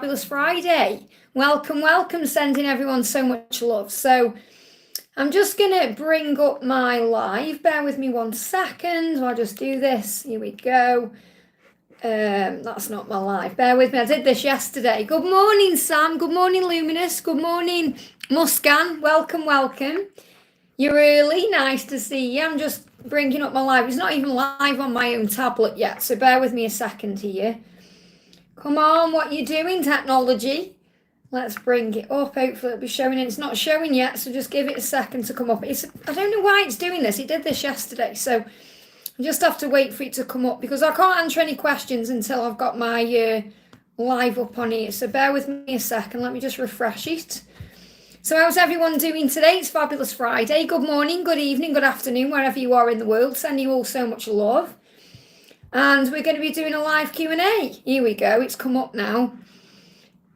Fabulous Friday. Welcome, sending everyone so much love. So I'm just going to bring up my live. Bear with me 1 second. I'll just do this. Here we go. That's not my live. Bear with me. I did this yesterday. Good morning, Sam. Good morning, Luminous. Good morning, Muscan. Welcome. You're early. Nice to see you. I'm just bringing up my live. It's not even live on my own tablet yet, so bear with me a second here. Come on, what you doing, technology? Let's bring it up. Hopefully it'll be showing. It's not showing yet, so just give it a second to come up. I don't know why it's doing this. It did this yesterday, so I just have to wait for it to come up because I can't answer any questions until I've got my live up on here. So bear with me a second. Let me just refresh it. So how's everyone doing today? It's Fabulous Friday. Good morning, good evening, good afternoon, wherever you are in the world. Sending you all so much love. And we're going to be doing a live Q&A. Here we go. It's come up now.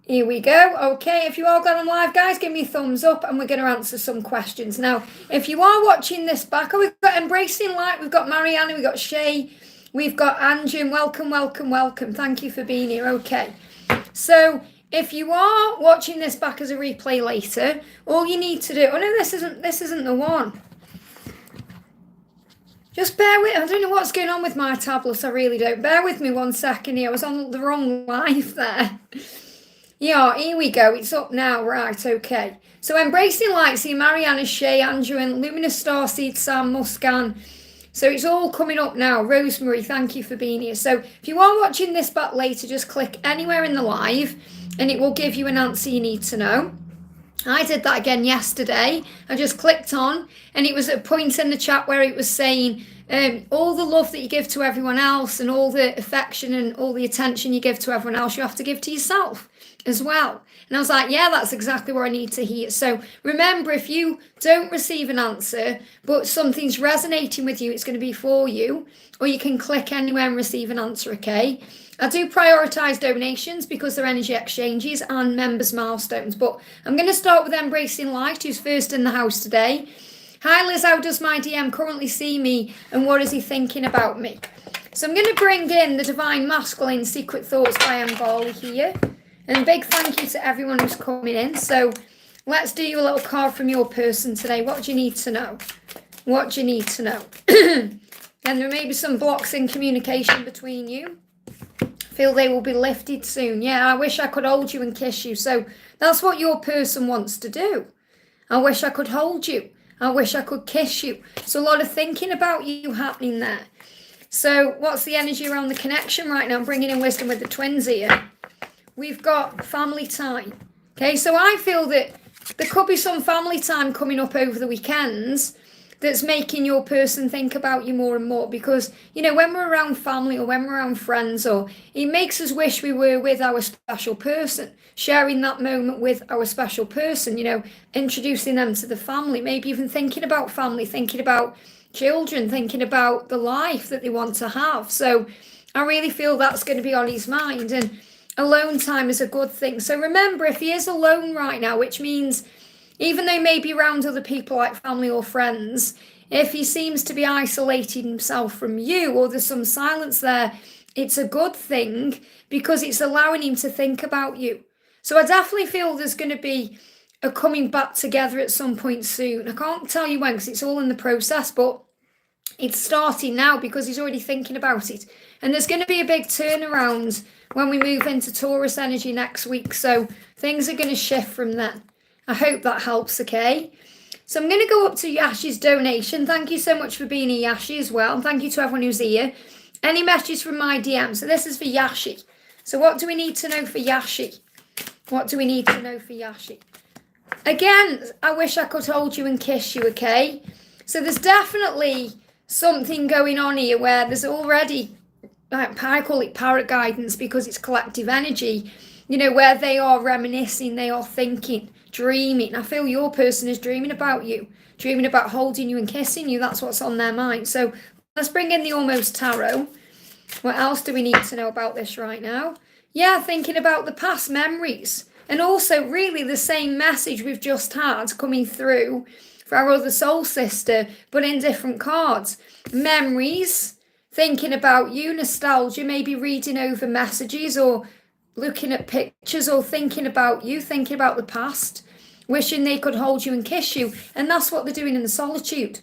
Here we go. Okay, if you all got on live, guys, give me a thumbs up and we're going to answer some questions. Now, if you are watching this back, we've got Embracing Light, we've got Mariana, we've got Shay, we've got Anjum. Welcome. Thank you for being here. Okay, so if you are watching this back as a replay later, all you need to do... Oh, no, this isn't the one. Just bear with, I don't know what's going on with my tablet, I really don't. Bear with me 1 second here, I was on the wrong live there. Yeah, here we go, it's up now, right, okay. So Embracing Light, see Mariana, Shay, Andrew, and Luminous Starseed, Sam, Muscan. So it's all coming up now. Rosemary, thank you for being here. So if you are watching this back later, just click anywhere in the live, and it will give you an answer you need to know. I did that again yesterday. I just clicked on and it was a point in the chat where it was saying all the love that you give to everyone else and all the affection and all the attention you give to everyone else, you have to give to yourself as well. And I was like, yeah, that's exactly what I need to hear. So remember, if you don't receive an answer, but something's resonating with you, it's going to be for you, or you can click anywhere and receive an answer, okay? I do prioritise donations because they're energy exchanges and members' milestones. But I'm going to start with Embracing Light, who's first in the house today. Hi Liz, how does my DM currently see me and what is he thinking about me? So I'm going to bring in the Divine Masculine Secret Thoughts by Mbali here. And a big thank you to everyone who's coming in. So let's do you a little card from your person today. What do you need to know? And there may be some blocks in communication between you. Feel they will be lifted soon. Yeah, I wish I could hold you and kiss you. So that's what your person wants to do. I wish I could hold you. I wish I could kiss you. So a lot of thinking about you happening there. So what's the energy around the connection right now? I'm bringing in wisdom with the twins here. We've got family time. Okay, so I feel that there could be some family time coming up over the weekends that's making your person think about you more and more because, you know, when we're around family or when we're around friends, or it makes us wish we were with our special person, sharing that moment with our special person, you know, introducing them to the family, maybe even thinking about family, thinking about children, thinking about the life that they want to have. So I really feel that's going to be on his mind, and alone time is a good thing. So remember, if he is alone right now, which means even though he may be around other people like family or friends, if he seems to be isolating himself from you or there's some silence there, it's a good thing because it's allowing him to think about you. So I definitely feel there's going to be a coming back together at some point soon. I can't tell you when because it's all in the process, but it's starting now because he's already thinking about it. And there's going to be a big turnaround when we move into Taurus energy next week. So things are going to shift from then. I hope that helps, okay? So I'm going to go up to Yashi's donation. Thank you so much for being here, Yashi, as well. And thank you to everyone who's here. Any messages from my DM? So this is for Yashi. So what do we need to know for Yashi? Again, I wish I could hold you and kiss you, okay? So there's definitely something going on here where there's already, I call it parrot guidance because it's collective energy, you know, where they are reminiscing, they are thinking, dreaming. I feel your person is dreaming about you, dreaming about holding you and kissing you. That's what's on their mind. So let's bring in the Almost Tarot. What else do we need to know about this right now? Yeah, thinking about the past memories. And also really the same message we've just had coming through for our other soul sister, but in different cards. Memories, thinking about you, nostalgia, maybe reading over messages or looking at pictures or thinking about you, thinking about the past, wishing they could hold you and kiss you. And that's what they're doing in the solitude.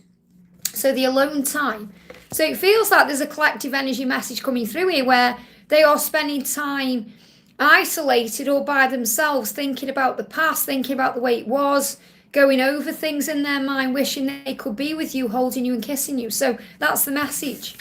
So the alone time. So it feels like there's a collective energy message coming through here where they are spending time isolated or by themselves, thinking about the past, thinking about the way it was, going over things in their mind, wishing they could be with you, holding you and kissing you. So that's the message.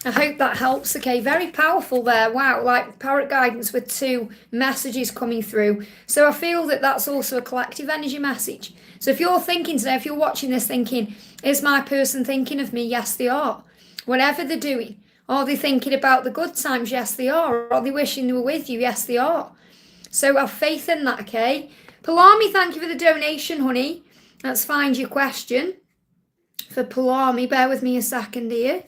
I hope that helps. Okay, very powerful there. Wow, like parrot guidance with 2 messages coming through. So I feel that that's also a collective energy message. So if you're thinking today, if you're watching this thinking, is my person thinking of me? Yes, they are. Whatever they're doing. Are they thinking about the good times? Yes, they are. Are they wishing they were with you? Yes, they are. So have faith in that, okay? Palami, thank you for the donation, honey. Let's find your question for Palami. Bear with me a second here.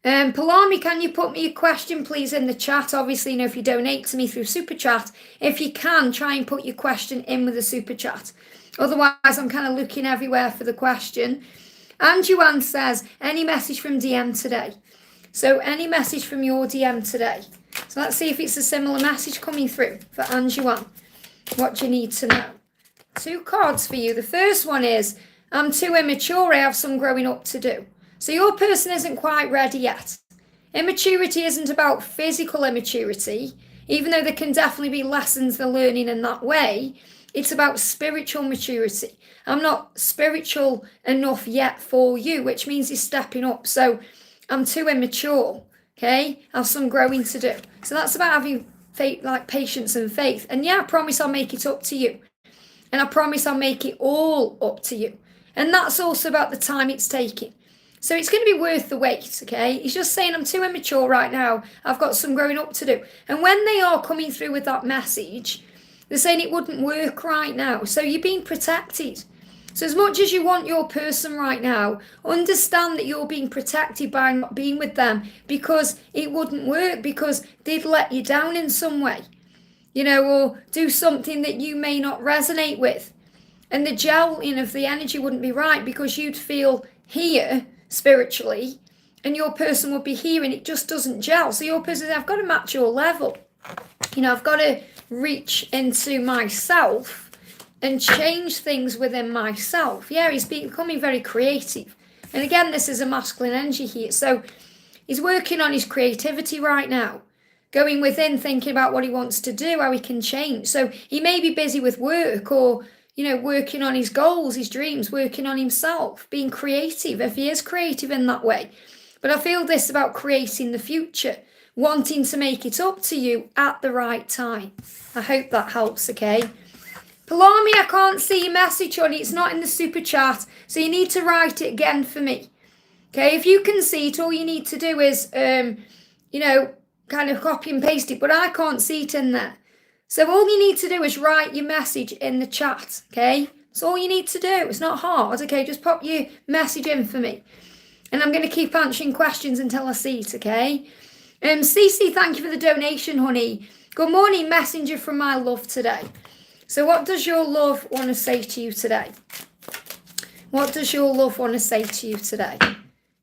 Palami, can you put me a question, please, in the chat? Obviously, you know, if you donate to me through Super Chat, if you can, try and put your question in with the Super Chat. Otherwise, I'm kind of looking everywhere for the question. Anjuan says, any message from DM today? So any message from your DM today? So let's see if it's a similar message coming through for Anjuan. What do you need to know? 2 cards for you. The first one is, I'm too immature, I have some growing up to do. So your person isn't quite ready yet. Immaturity isn't about physical immaturity, even though there can definitely be lessons they're learning in that way. It's about spiritual maturity. I'm not spiritual enough yet for you, which means you're stepping up. So I'm too immature, okay? I have some growing to do. So that's about having faith, like patience and faith. And yeah, I promise I'll make it up to you. And I promise I'll make it all up to you. And that's also about the time it's taking. So it's going to be worth the wait, okay? He's just saying, I'm too immature right now. I've got some growing up to do. And when they are coming through with that message, they're saying it wouldn't work right now. So you're being protected. So as much as you want your person right now, understand that you're being protected by not being with them because it wouldn't work, because they'd let you down in some way, you know, or do something that you may not resonate with. And the gelling of the energy wouldn't be right because you'd feel here spiritually and your person would be here and it just doesn't gel. So your person says, I've got to match your level. You know, I've got to reach into myself and change things within myself. Yeah, he's becoming very creative. And again, this is a masculine energy here. So he's working on his creativity right now, going within, thinking about what he wants to do, how he can change. So he may be busy with work or, you know, working on his goals, his dreams, working on himself, being creative, if he is creative in that way. But I feel this about creating the future, wanting to make it up to you at the right time. I hope that helps, okay? Palami, I can't see your message, honey. It's not in the super chat, so you need to write it again for me. Okay, if you can see it, all you need to do is, you know, kind of copy and paste it, but I can't see it in there. So all you need to do is write your message in the chat, okay? That's all you need to do. It's not hard, okay? Just pop your message in for me. And I'm going to keep answering questions until I see it, okay? Cece, thank you for the donation, honey. Good morning, messenger from my love today. So what does your love want to say to you today? What does your love want to say to you today?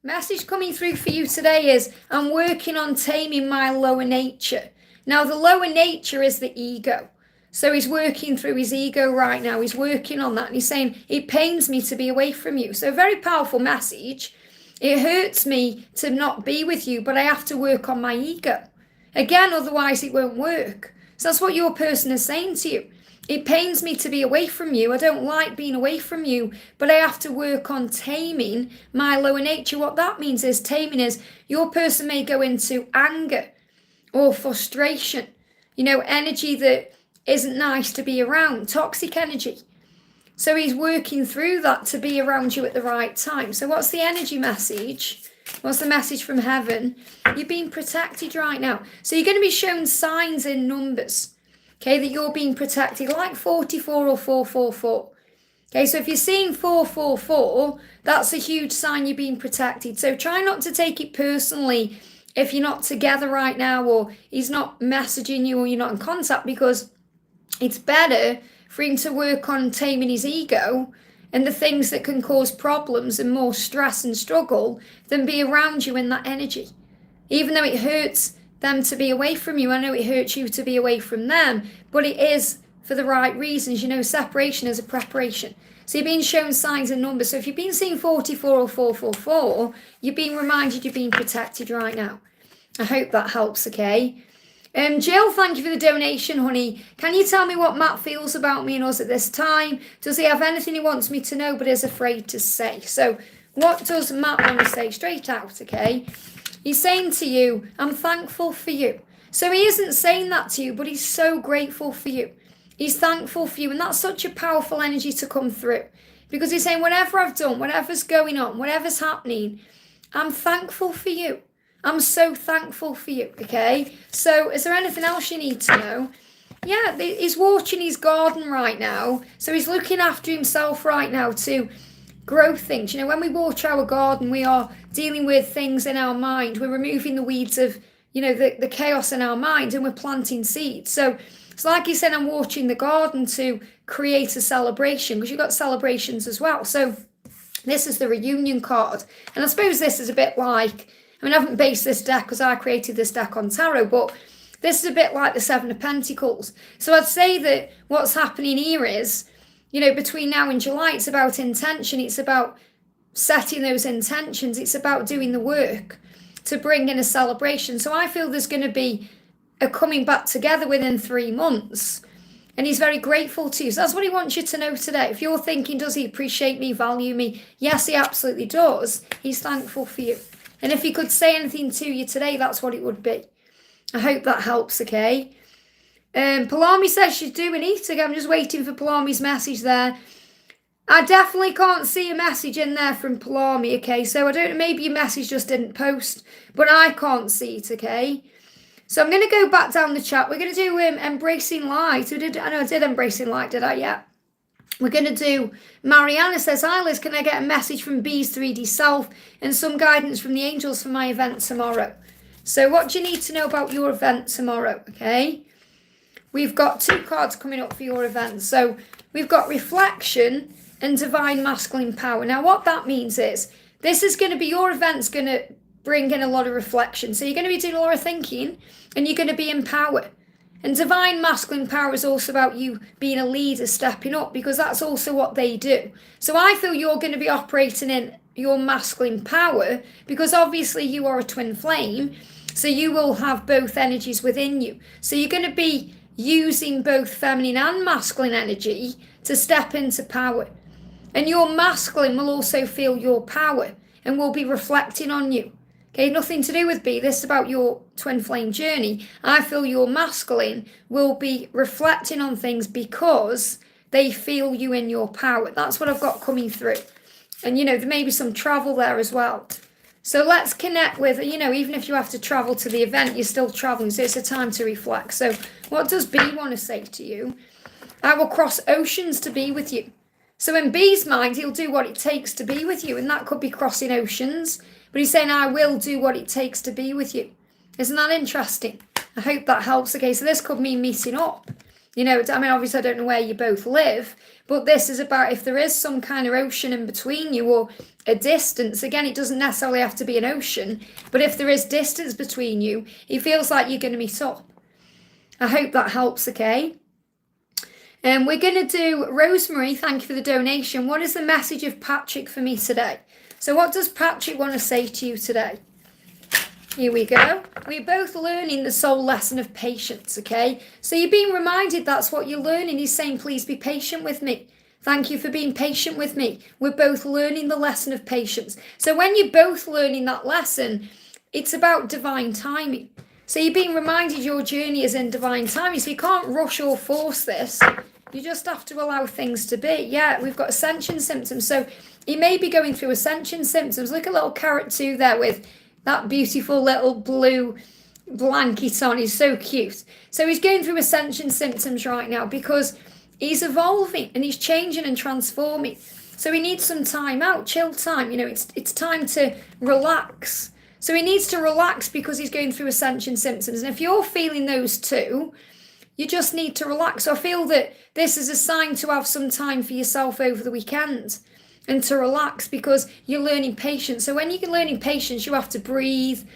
Message coming through for you today is, I'm working on taming my lower nature. Now, the lower nature is the ego. So he's working through his ego right now. He's working on that. And he's saying, it pains me to be away from you. So a very powerful message. It hurts me to not be with you, but I have to work on my ego. Again, otherwise it won't work. So that's what your person is saying to you. It pains me to be away from you. I don't like being away from you, but I have to work on taming my lower nature. What that means is, taming is your person may go into anger or frustration, you know, energy that isn't nice to be around, toxic energy. So he's working through that to be around you at the right time. So what's the energy message? What's the message from heaven? You're being protected right now. So you're going to be shown signs in numbers, okay, that you're being protected, like 44 or 444. Okay, so if you're seeing 444, that's a huge sign you're being protected. So try not to take it personally if you're not together right now, or he's not messaging you, or you're not in contact, because it's better for him to work on taming his ego and the things that can cause problems and more stress and struggle than be around you in that energy. Even though it hurts them to be away from you. I know it hurts you to be away from them, but it is for the right reasons. Separation is a preparation. So you're being shown signs and numbers. So if you've been seeing 44 or 444, you're being reminded you're being protected right now. I hope that helps, okay? Jill, thank you for the donation, honey. Can you tell me what Matt feels about me and us at this time? Does he have anything he wants me to know but is afraid to say? So what does Matt want to say straight out, okay? He's saying to you, I'm thankful for you. So he isn't saying that to you, but he's so grateful for you. He's thankful for you, and that's such a powerful energy to come through. Because he's saying, whatever I've done, whatever's going on, whatever's happening, I'm thankful for you. I'm so thankful for you, okay? So is there anything else you need to know? Yeah, he's watching his garden right now. So he's looking after himself right now to grow things. When we watch our garden, we are dealing with things in our mind. We're removing the weeds of, the chaos in our mind, and we're planting seeds. So it's like he said, I'm watching the garden to create a celebration, because you've got celebrations as well. So this is the reunion card. And I suppose this is a bit like, I haven't based this deck because I created this deck on tarot, but this is a bit like the Seven of Pentacles. So I'd say that what's happening here is, between now and July, it's about intention. It's about setting those intentions. It's about doing the work to bring in a celebration. So I feel there's going to be a coming back together within 3 months. And he's very grateful to you. So that's what he wants you to know today. If you're thinking, does he appreciate me, value me? Yes, he absolutely does. He's thankful for you. And if he could say anything to you today, that's what it would be. I hope that helps, okay? Palami says she's doing it again. I'm just waiting for Palami's message there. I definitely can't see a message in there from Palami, okay? So I don't know, maybe your message just didn't post, but I can't see it, okay? So I'm going to go back down the chat. We're going to do Embracing Light. I did Embracing Light, did I? Yeah. We're going to do, Mariana says, hi Liz, can I get a message from B's 3D Self and some guidance from the angels for my event tomorrow? So what do you need to know about your event tomorrow, okay? We've got 2 cards coming up for your event. So we've got Reflection and Divine Masculine Power. Now what that means is, this is going to be, your event's going to bring in a lot of reflection. So you're going to be doing a lot of thinking and you're going to be in power. And Divine Masculine Power is also about you being a leader, stepping up, because that's also what they do. So I feel you're going to be operating in your masculine power, because obviously you are a twin flame, so you will have both energies within you. So you're going to be using both feminine and masculine energy to step into power. And your masculine will also feel your power and will be reflecting on you. Okay, nothing to do with B. This is about your twin flame journey. I feel your masculine will be reflecting on things because they feel you in your power. That's what I've got coming through. And, there may be some travel there as well. So let's connect with, even if you have to travel to the event, you're still traveling. So it's a time to reflect. So what does B want to say to you? I will cross oceans to be with you. So in B's mind, he'll do what it takes to be with you. And that could be crossing oceans. But he's saying, I will do what it takes to be with you. Isn't that interesting? I hope that helps. Okay, so this could mean meeting up. Obviously I don't know where you both live, but this is about if there is some kind of ocean in between you or a distance. Again, it doesn't necessarily have to be an ocean, but if there is distance between you, it feels like you're going to meet up. I hope that helps, okay? And we're going to do Rosemary. Thank you for the donation. What is the message of Patrick for me today? So what does Patrick want to say to you today? Here we go. We're both learning the soul lesson of patience, okay? So you're being reminded that's what you're learning. He's saying, please be patient with me. Thank you for being patient with me. We're both learning the lesson of patience. So when you're both learning that lesson, it's about divine timing. So you're being reminded your journey is in divine timing. So you can't rush or force this. You just have to allow things to be. Yeah, we've got ascension symptoms. So he may be going through ascension symptoms. Look at little carrot 2 there with that beautiful little blue blanket on. He's so cute. So he's going through ascension symptoms right now because he's evolving and he's changing and transforming. So he needs some time out, chill time. It's time to relax. So he needs to relax because he's going through ascension symptoms. And if you're feeling those too, you just need to relax. So I feel that this is a sign to have some time for yourself over the weekend and to relax because you're learning patience. So when you're learning patience, you have to breathe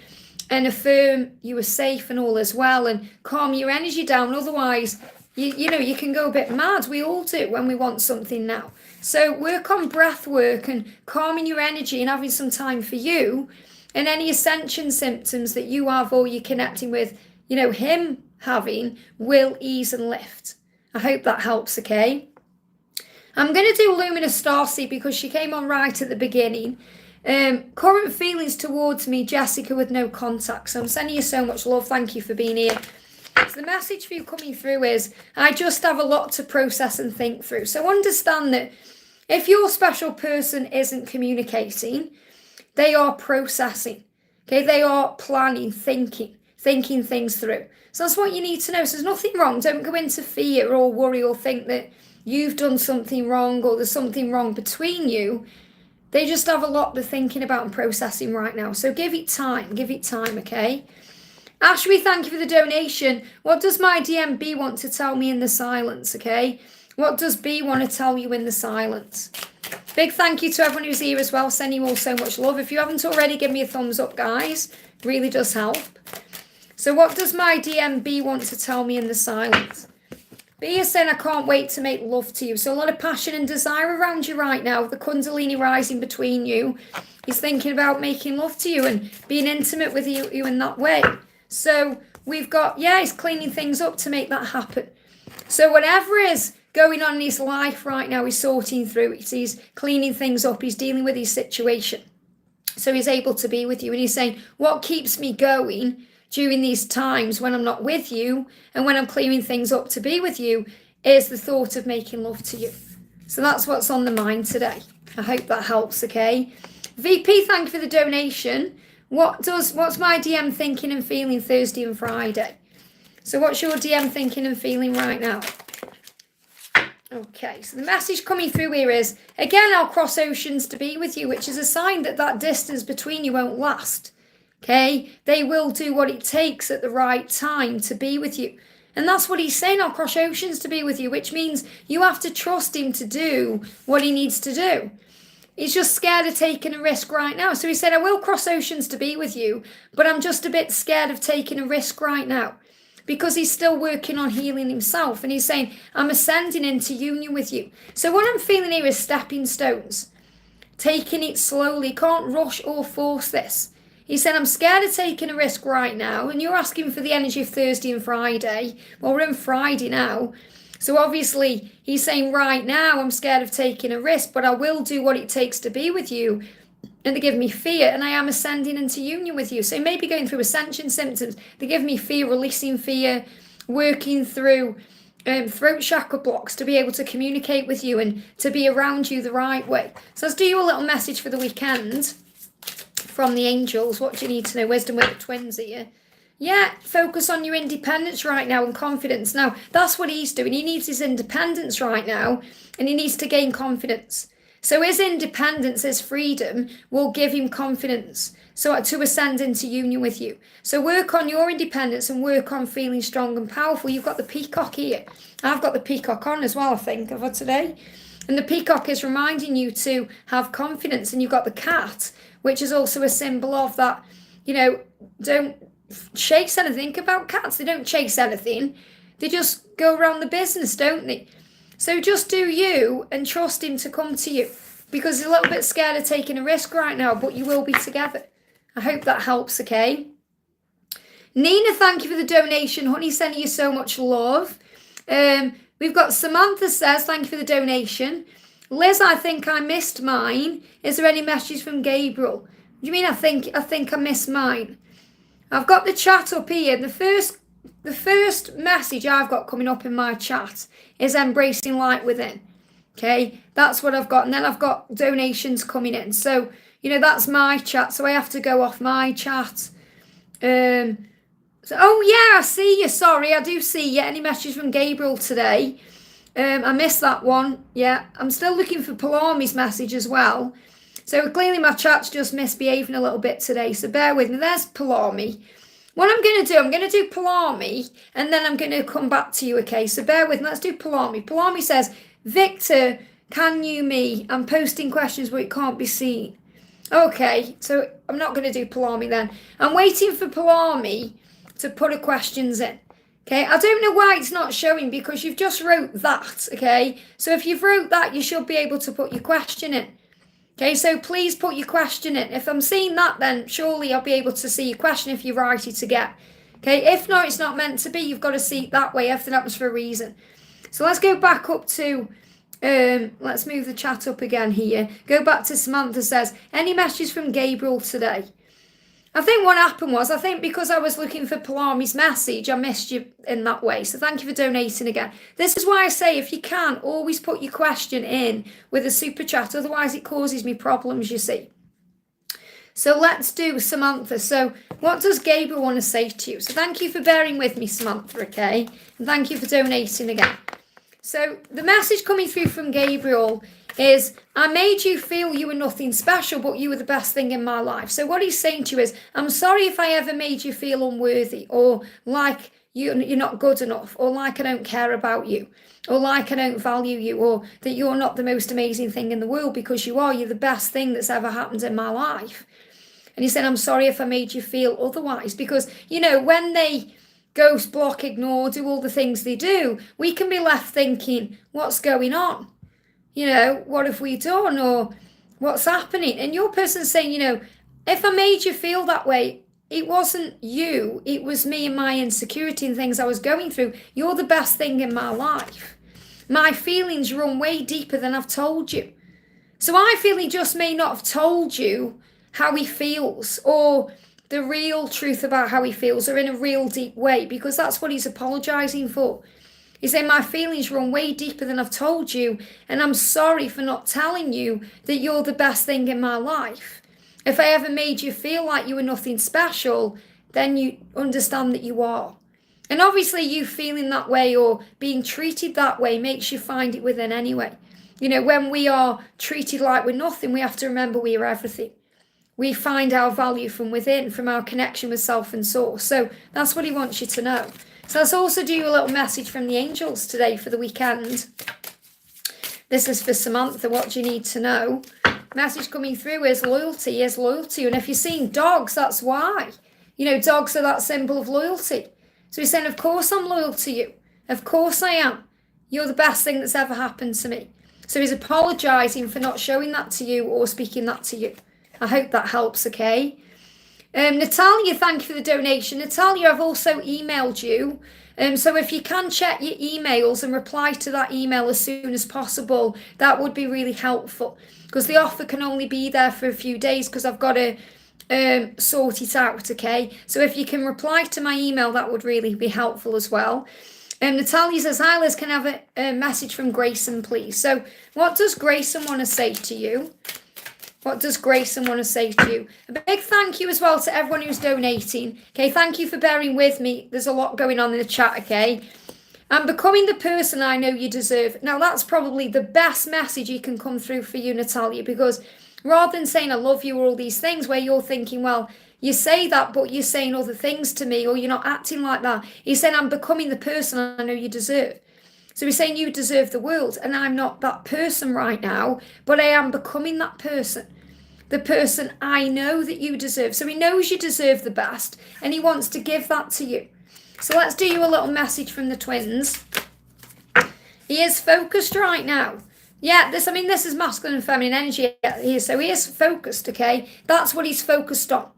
and affirm you are safe and all as well, and calm your energy down. Otherwise, you can go a bit mad. We all do when we want something now. So work on breath work and calming your energy and having some time for you, and any ascension symptoms that you have or you're connecting with, him having, will ease and lift. I hope that helps, okay? I'm going to do Luminous Starseed because she came on right at the beginning. Current feelings towards me, Jessica with no contact. So I'm sending you so much love. Thank you for being here. So the message for you coming through is, I just have a lot to process and think through. So understand that if your special person isn't communicating, they are processing. Okay, they are planning, thinking things through. So that's what you need to know. So there's nothing wrong. Don't go into fear or worry or think that you've done something wrong or there's something wrong between you. They just have a lot they're thinking about and processing right now. So give it time, okay? Ash, we thank you for the donation. What does my DMB want to tell me in the silence, okay? What does B want to tell you in the silence? Big thank you to everyone who's here as well. Sending you all so much love. If you haven't already, give me a thumbs up, guys. Really does help. So what does my DMB want to tell me in the silence? B is saying, I can't wait to make love to you. So a lot of passion and desire around you right now. The Kundalini rising between you. He's thinking about making love to you and being intimate with you in that way. So we've got, he's cleaning things up to make that happen. So whatever is going on in his life right now, he's sorting through it. He's cleaning things up. He's dealing with his situation. So he's able to be with you. And he's saying, what keeps me going during these times when I'm not with you and when I'm clearing things up to be with you is the thought of making love to you. So that's what's on the mind today. I hope that helps, okay? VP, thank you for the donation. What's my DM thinking and feeling Thursday and Friday? So what's your DM thinking and feeling right now? Okay, so the message coming through here is, again, I'll cross oceans to be with you, which is a sign that that distance between you won't last. Okay, they will do what it takes at the right time to be with you. And that's what he's saying, I'll cross oceans to be with you, which means you have to trust him to do what he needs to do. He's just scared of taking a risk right now. So he said, I will cross oceans to be with you, but I'm just a bit scared of taking a risk right now because he's still working on healing himself. And he's saying, I'm ascending into union with you. So what I'm feeling here is stepping stones, taking it slowly. Can't rush or force this. He said, I'm scared of taking a risk right now. And you're asking for the energy of Thursday and Friday. Well, we're in Friday now. So obviously, he's saying right now, I'm scared of taking a risk, but I will do what it takes to be with you. And they give me fear, and I am ascending into union with you. So maybe going through ascension symptoms. They give me fear, releasing fear, working through throat chakra blocks to be able to communicate with you and to be around you the right way. So let's do you a little message for the weekend from the angels. What do you need to know? Wisdom with the twins here. Yeah, focus on your independence right now and confidence. Now, that's what he's doing. He needs his independence right now, and he needs to gain confidence. So his independence, his freedom, will give him confidence. So to ascend into union with you. So work on your independence and work on feeling strong and powerful. You've got the peacock here. I've got the peacock on as well, I think, for today. And the peacock is reminding you to have confidence. And you've got the cat, which is also a symbol of that, don't chase anything. Think about cats. They don't chase anything. They just go around the business, don't they? So just do you and trust him to come to you, because he's a little bit scared of taking a risk right now, but you will be together. I hope that helps, okay? Nina, thank you for the donation. Honey, sending you so much love. We've got Samantha says, thank you for the donation. Liz, I think I missed mine. Is there any message from Gabriel? What do you mean I think I missed mine? I've got the chat up here. The first message I've got coming up in my chat is embracing light within. Okay, that's what I've got. And then I've got donations coming in. So, that's my chat. So I have to go off my chat. Oh, yeah, I see you. Sorry, I do see you. Any message from Gabriel today? I missed that one. Yeah, I'm still looking for Palami's message as well. So clearly my chat's just misbehaving a little bit today. So bear with me. There's Palami. What I'm going to do Palami, and then I'm going to come back to you, okay? So bear with me. Let's do Palami. Palami says, Victor, can you me? I'm posting questions but it can't be seen. Okay, so I'm not going to do Palami then. I'm waiting for Palami to put her questions in. Okay, I don't know why it's not showing because you've just wrote that, okay? So if you've wrote that, you should be able to put your question in. Okay, so please put your question in. If I'm seeing that, then surely I'll be able to see your question if you write it again. Okay, if not, it's not meant to be. You've got to see it that way. Everything happens for a reason. So let's go back up to, let's move the chat up again here. Go back to Samantha says, any messages from Gabriel today? I think what happened was, I think because I was looking for Palami's message, I missed you in that way. So thank you for donating again. This is why I say, if you can, always put your question in with a super chat. Otherwise, it causes me problems, you see. So let's do Samantha. So what does Gabriel want to say to you? So thank you for bearing with me, Samantha, okay? And thank you for donating again. So the message coming through from Gabriel is, I made you feel you were nothing special, but you were the best thing in my life. So what he's saying to you is, I'm sorry if I ever made you feel unworthy, or like you're not good enough, or like I don't care about you, or like I don't value you, or that you're not the most amazing thing in the world, because you are. You're the best thing that's ever happened in my life. And he said, I'm sorry if I made you feel otherwise, because, you know, when they ghost, block, ignore, do all the things they do, we can be left thinking, what's going on? You know, what have we done, or what's happening? And your person's saying, you know, if I made you feel that way, it wasn't you, it was me and my insecurity and things I was going through. You're the best thing in my life. My feelings run way deeper than I've told you. So I feel he just may not have told you how he feels, or the real truth about how he feels, or in a real deep way, because that's what he's apologising for. He's saying, my feelings run way deeper than I've told you, and I'm sorry for not telling you that you're the best thing in my life. If I ever made you feel like you were nothing special, then you understand that you are. And obviously you feeling that way or being treated that way makes you find it within anyway. You know, when we are treated like we're nothing, we have to remember we are everything. We find our value from within, from our connection with self and source. So that's what he wants you to know. So let's also do a little message from the angels today for the weekend. This is for Samantha. What do you need to know? Message coming through is loyalty. Is loyalty. And if you're seeing dogs, that's why. You know, dogs are that symbol of loyalty. So he's saying, of course I'm loyal to you. Of course I am. You're the best thing that's ever happened to me. So he's apologising for not showing that to you or speaking that to you. I hope that helps, okay? Natalia, thank you for the donation. Natalia, I've also emailed you. So if you can check your emails and reply to that email as soon as possible, that would be really helpful. Because the offer can only be there for a few days because I've got to sort it out, okay? So if you can reply to my email, that would really be helpful as well. Natalia says, hi Liz, can I have a message from Grayson, please? So what does Grayson want to say to you? What does Grayson want to say to you? A big thank you as well to everyone who's donating. Okay, thank you for bearing with me. There's a lot going on in the chat, okay? I'm becoming the person I know you deserve. Now, that's probably the best message you can come through for you, Natalia, because rather than saying I love you or all these things where you're thinking, well, you say that, but you're saying other things to me or you're not acting like that. He's saying I'm becoming the person I know you deserve. So he's saying you deserve the world, and I'm not that person right now, but I am becoming that person. The person I know that you deserve. So he knows you deserve the best, and he wants to give that to you. So let's do you a little message from the twins. He is focused right now. Yeah, this is masculine and feminine energy here. So he is focused, okay? That's what he's focused on.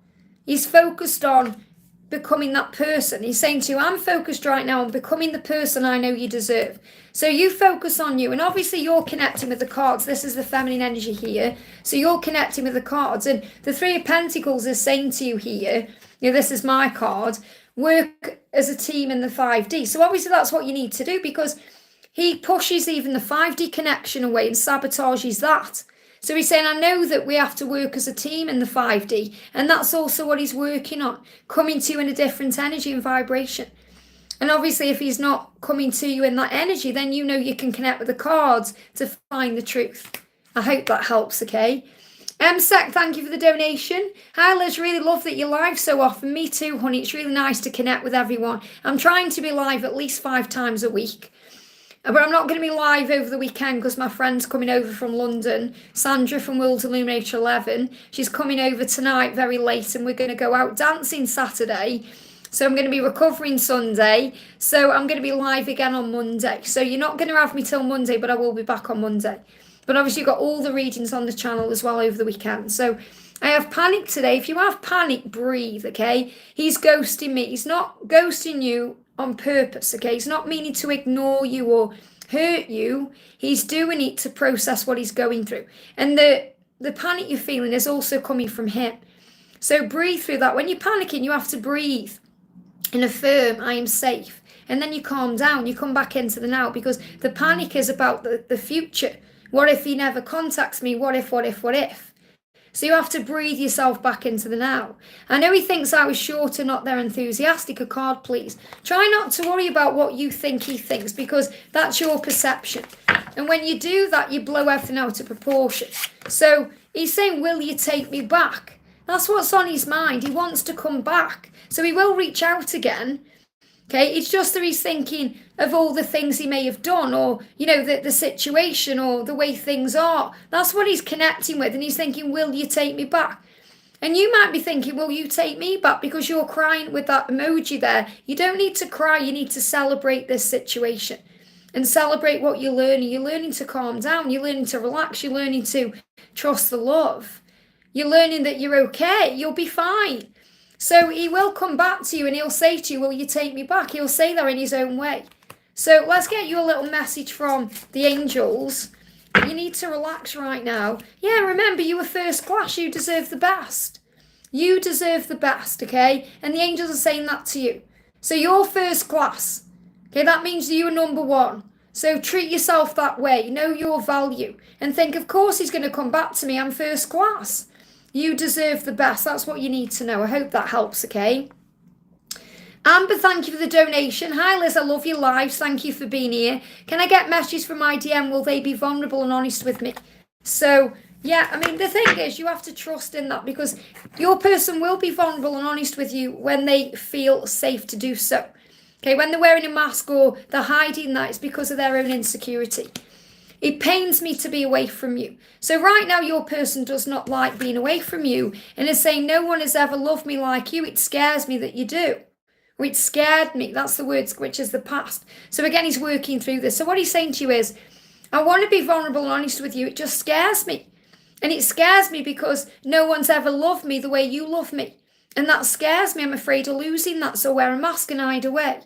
He's focused on becoming that person. He's saying to you, I'm focused right now on becoming the person I know you deserve. So you focus on you, and obviously you're connecting with the cards. This is the feminine energy here. So you're connecting with the cards, and the Three of Pentacles is saying to you here, you know, this is my card, work as a team in the 5D. So obviously that's what you need to do, because he pushes even the 5D connection away and sabotages that. So he's saying, I know that we have to work as a team in the 5D, and that's also what he's working on, coming to you in a different energy and vibration. And obviously if he's not coming to you in that energy, then you know you can connect with the cards to find the truth. I hope that helps, okay? Sec, thank you for the donation. Hi Liz, really love that you're live so often. Me too, honey. It's really nice to connect with everyone. I'm trying to be live at least 5 times a week. But I'm not going to be live over the weekend because my friend's coming over from London. Sandra from World Illuminator 11. She's coming over tonight very late and we're going to go out dancing Saturday. So I'm going to be recovering Sunday. So I'm going to be live again on Monday. So you're not going to have me till Monday, but I will be back on Monday. But obviously you've got all the readings on the channel as well over the weekend. So I have panic today. If you have panic, breathe, okay? He's ghosting me. He's not ghosting you on purpose, okay? He's not meaning to ignore you or hurt you. He's doing it to process what he's going through. And the panic you're feeling is also coming from him. So breathe through that. When you're panicking, you have to breathe and affirm, I am safe. And then you calm down. You come back into the now because the panic is about the future. What if he never contacts me? What if? So you have to breathe yourself back into the now. I know he thinks I was short and not there enthusiastic. A card, please. Try not to worry about what you think he thinks because that's your perception. And when you do that, you blow everything out of proportion. So he's saying, will you take me back? That's what's on his mind. He wants to come back. So he will reach out again. Okay, it's just that he's thinking of all the things he may have done or, you know, the situation or the way things are. That's what he's connecting with. And he's thinking, will you take me back? And you might be thinking, will you take me back? Because you're crying with that emoji there. You don't need to cry. You need to celebrate this situation and celebrate what you're learning. You're learning to calm down. You're learning to relax. You're learning to trust the love. You're learning that you're okay. You'll be fine. So he will come back to you and he'll say to you, will you take me back? He'll say that in his own way. So let's get you a little message from the angels. You need to relax right now. Yeah, remember, you were first class. You deserve the best. You deserve the best, okay? And the angels are saying that to you. So you're first class. Okay, that means you are number one. So treat yourself that way. Know your value. And think, of course he's going to come back to me. I'm first class. You deserve the best. That's what you need to know. I hope that helps, okay? Amber, thank you for the donation. Hi, Liz. I love your lives. Thank you for being here. Can I get messages from my DM? Will they be vulnerable and honest with me? So, yeah, I mean, the thing is, you have to trust in that because your person will be vulnerable and honest with you when they feel safe to do so. Okay, when they're wearing a mask or they're hiding that, it's because of their own insecurity. It pains me to be away from you. So right now your person does not like being away from you and is saying no one has ever loved me like you. It scares me that you do. Or it scared me. That's the words, which is the past. So again, he's working through this. So what he's saying to you is, I want to be vulnerable and honest with you. It just scares me. And it scares me because no one's ever loved me the way you love me. And that scares me. I'm afraid of losing that. So I wear a mask and hide away.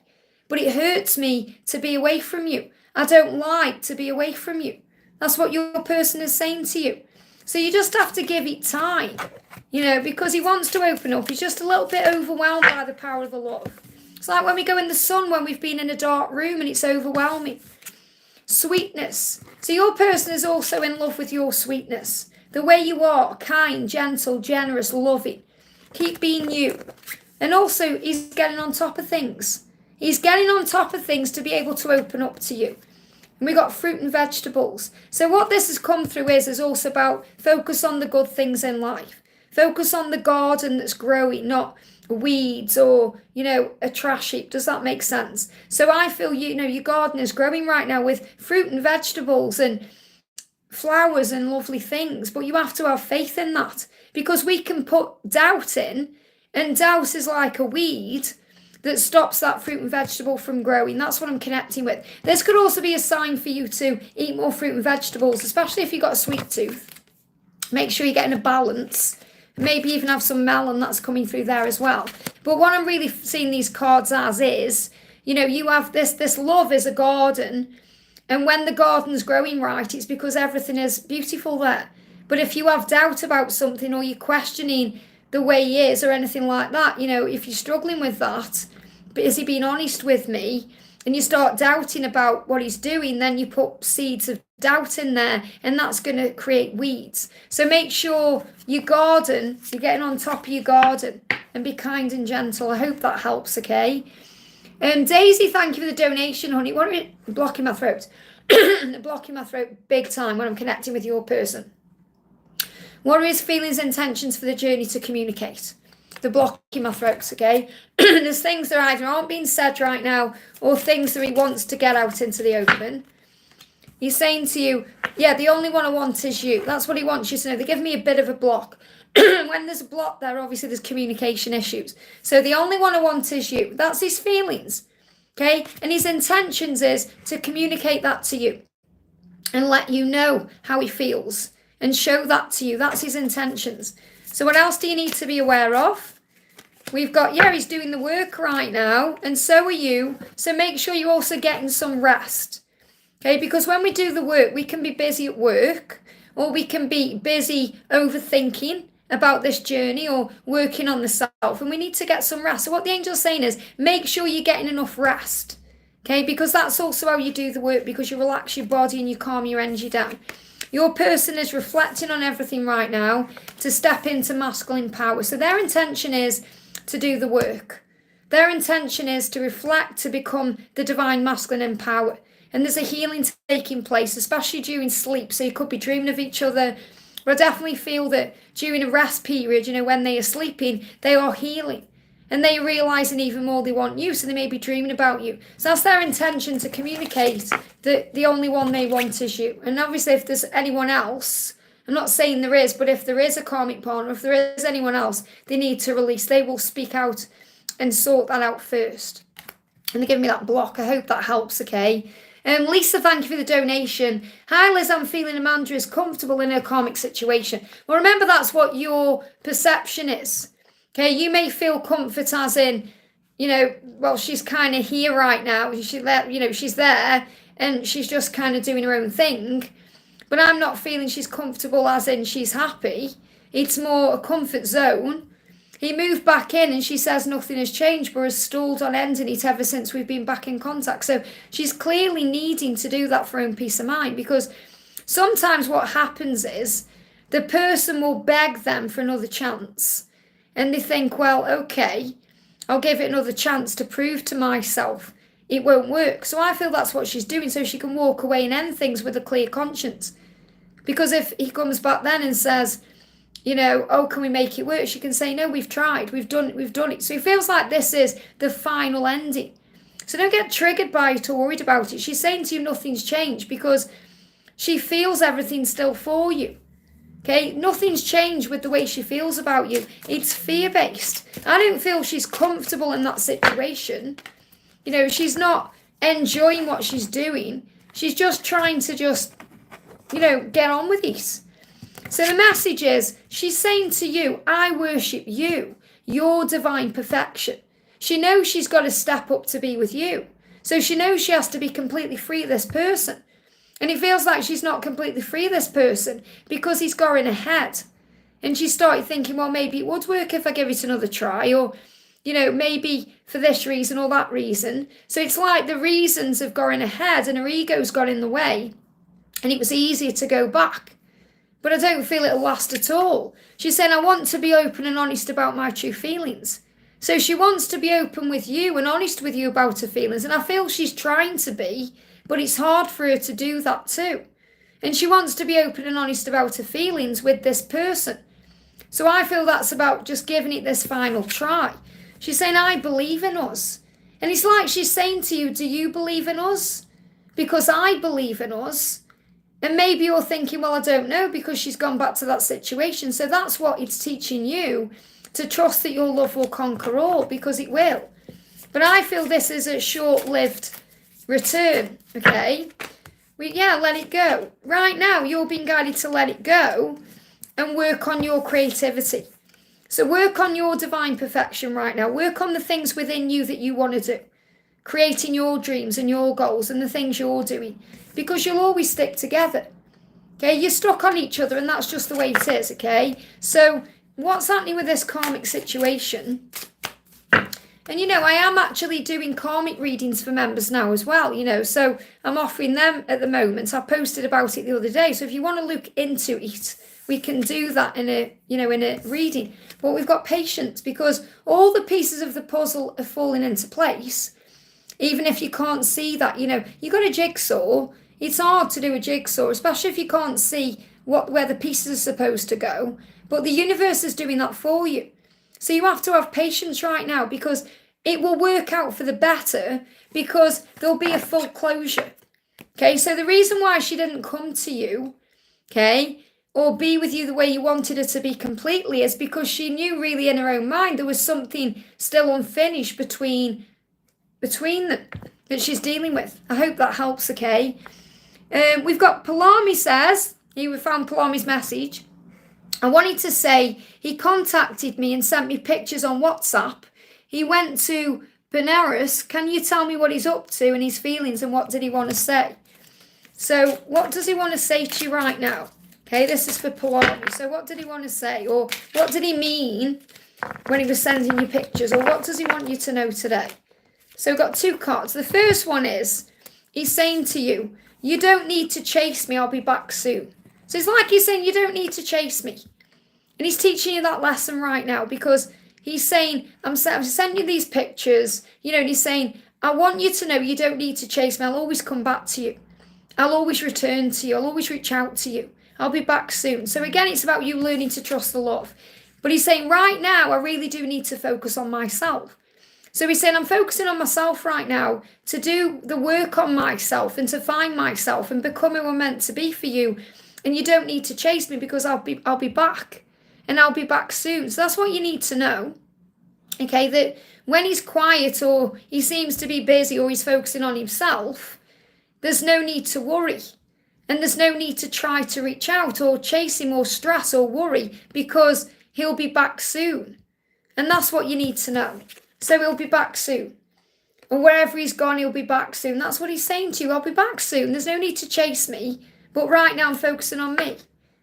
But it hurts me to be away from you. I don't like to be away from you. That's what your person is saying to you. So you just have to give it time, you know, because he wants to open up. He's just a little bit overwhelmed by the power of the love. It's like when we go in the sun, when we've been in a dark room and it's overwhelming. Sweetness. So your person is also in love with your sweetness. The way you are, kind, gentle, generous, loving. Keep being you. And also, he's getting on top of things. He's getting on top of things to be able to open up to you. And we got fruit and vegetables. So what this has come through is also about focus on the good things in life. Focus on the garden that's growing, not weeds or, you know, a trash heap. Does that make sense? So I feel, you know, your garden is growing right now with fruit and vegetables and flowers and lovely things. But you have to have faith in that because we can put doubt in, and doubt is like a weed that stops that fruit and vegetable from growing. That's what I'm connecting with. This could also be a sign for you to eat more fruit and vegetables, especially if you've got a sweet tooth. Make sure you're getting a balance. Maybe even have some melon that's coming through there as well. But what I'm really seeing these cards as is, you know, you have this love is a garden. And when the garden's growing right, it's because everything is beautiful there. But if you have doubt about something or you're questioning the way he is or anything like that, you know, if you're struggling with that, but is he being honest with me? And you start doubting about what he's doing, then you put seeds of doubt in there and that's going to create weeds. So make sure your garden, you're getting on top of your garden and be kind and gentle. I hope that helps, okay? Daisy, thank you for the donation, honey. What are you blocking my throat? Blocking my throat big time when I'm connecting with your person. What are his feelings and intentions for the journey to communicate? the block in my throat, okay? There's things that either aren't being said right now or things that he wants to get out into the open. He's saying to you, yeah, the only one I want is you. That's what he wants you to know. They give me a bit of a block. When there's a block there, obviously there's communication issues. So the only one I want is you. That's his feelings, okay? And his intentions is to communicate that to you and let you know how he feels and show that to you. That's his intentions. So what else do you need to be aware of? We've got, yeah, he's doing the work right now, and so are you. So make sure you're also getting some rest. Okay, because when we do the work, we can be busy at work, or we can be busy overthinking about this journey or working on the self, and we need to get some rest. So what the angel's saying is, make sure you're getting enough rest. Okay, because that's also how you do the work, because you relax your body and you calm your energy down. Your person is reflecting on everything right now to step into masculine power. So their intention is to do the work. Their intention is to reflect, to become the divine masculine in power. And there's a healing taking place, especially during sleep. So you could be dreaming of each other. But I definitely feel that during a rest period, when they are sleeping, they are healing. And they are realising even more they want you. So they may be dreaming about you. So that's their intention, to communicate that the only one they want is you. And obviously if there's anyone else, I'm not saying there is, but if there is a karmic partner, if there is anyone else they need to release, they will speak out and sort that out first. And they give me that block. I hope that helps, okay? Lisa, thank you for the donation. Hi Liz, I'm feeling Amanda is comfortable in her karmic situation. Well, remember, that's what your perception is. Okay, you may feel comfort as in, well, she's kind of here right now. She's there and she's just kind of doing her own thing. But I'm not feeling she's comfortable as in she's happy. It's more a comfort zone. He moved back in and she says nothing has changed, but has stalled on ending it ever since we've been back in contact. So she's clearly needing to do that for her own peace of mind, because sometimes what happens is the person will beg them for another chance. And they think, well, okay, I'll give it another chance to prove to myself it won't work. So I feel that's what she's doing, so she can walk away and end things with a clear conscience. Because if he comes back then and says, oh, can we make it work? She can say, no, we've tried, we've done it. So it feels like this is the final ending. So don't get triggered by it or worried about it. She's saying to you nothing's changed because she feels everything's still for you. Okay, nothing's changed with the way she feels about you. It's fear-based. I don't feel she's comfortable in that situation. She's not enjoying what she's doing. She's just trying to get on with it. So the message is, she's saying to you, I worship you, your divine perfection. She knows she's got to step up to be with you. So she knows she has to be completely free of this person. And it feels like she's not completely free of this person because he's going ahead. And she started thinking, well, maybe it would work if I give it another try, or, maybe for this reason or that reason. So it's like the reasons have gone ahead and her ego's got in the way, and it was easier to go back. But I don't feel it'll last at all. She's saying, I want to be open and honest about my true feelings. So she wants to be open with you and honest with you about her feelings. And I feel she's trying to be, but it's hard for her to do that too. And she wants to be open and honest about her feelings with this person. So I feel that's about just giving it this final try. She's saying, I believe in us. And it's like she's saying to you, do you believe in us? Because I believe in us. And maybe you're thinking, well, I don't know, because she's gone back to that situation. So that's what it's teaching you, to trust that your love will conquer all, because it will. But I feel this is a short-lived return, okay? Let it go. Right now, you're being guided to let it go and work on your creativity. So work on your divine perfection right now. Work on the things within you that you want to do. Creating your dreams and your goals and the things you're doing. Because you'll always stick together. Okay, you're stuck on each other and that's just the way it is, okay? So what's happening with this karmic situation? And I am actually doing karmic readings for members now as well, so I'm offering them at the moment. I posted about it the other day. So if you want to look into it, we can do that in a reading. But we've got patience, because all the pieces of the puzzle are falling into place. Even if you can't see that, you got a jigsaw. It's hard to do a jigsaw, especially if you can't see where the pieces are supposed to go. But the universe is doing that for you. So you have to have patience right now, because it will work out for the better, because there'll be a full closure. Okay, so the reason why she didn't come to you, okay, or be with you the way you wanted her to be completely, is because she knew really in her own mind there was something still unfinished between them that she's dealing with. I hope that helps, okay? We've got Palami says, we found Palami's message. I wanted to say he contacted me and sent me pictures on WhatsApp. He went to Benares. Can you tell me what he's up to and his feelings, and what did he want to say? So what does he want to say to you right now? Okay, this is for Palami. So what did he want to say? Or what did he mean when he was sending you pictures? Or what does he want you to know today? So we've got 2 cards. The first one is, he's saying to you, you don't need to chase me, I'll be back soon. So it's like he's saying, you don't need to chase me. And he's teaching you that lesson right now, because he's saying, I've sent you these pictures, and he's saying, I want you to know you don't need to chase me. I'll always come back to you. I'll always return to you. I'll always reach out to you. I'll be back soon. So again, it's about you learning to trust the love. But he's saying, right now, I really do need to focus on myself. So he's saying, I'm focusing on myself right now to do the work on myself and to find myself and become who I'm meant to be for you. And you don't need to chase me, because I'll be back, and I'll be back soon. So that's what you need to know. Okay, that when he's quiet, or he seems to be busy, or he's focusing on himself, there's no need to worry. And there's no need to try to reach out or chase him or stress or worry, because he'll be back soon. And that's what you need to know. So he'll be back soon. And wherever he's gone, he'll be back soon. That's what he's saying to you. I'll be back soon. There's no need to chase me. But right now I'm focusing on me.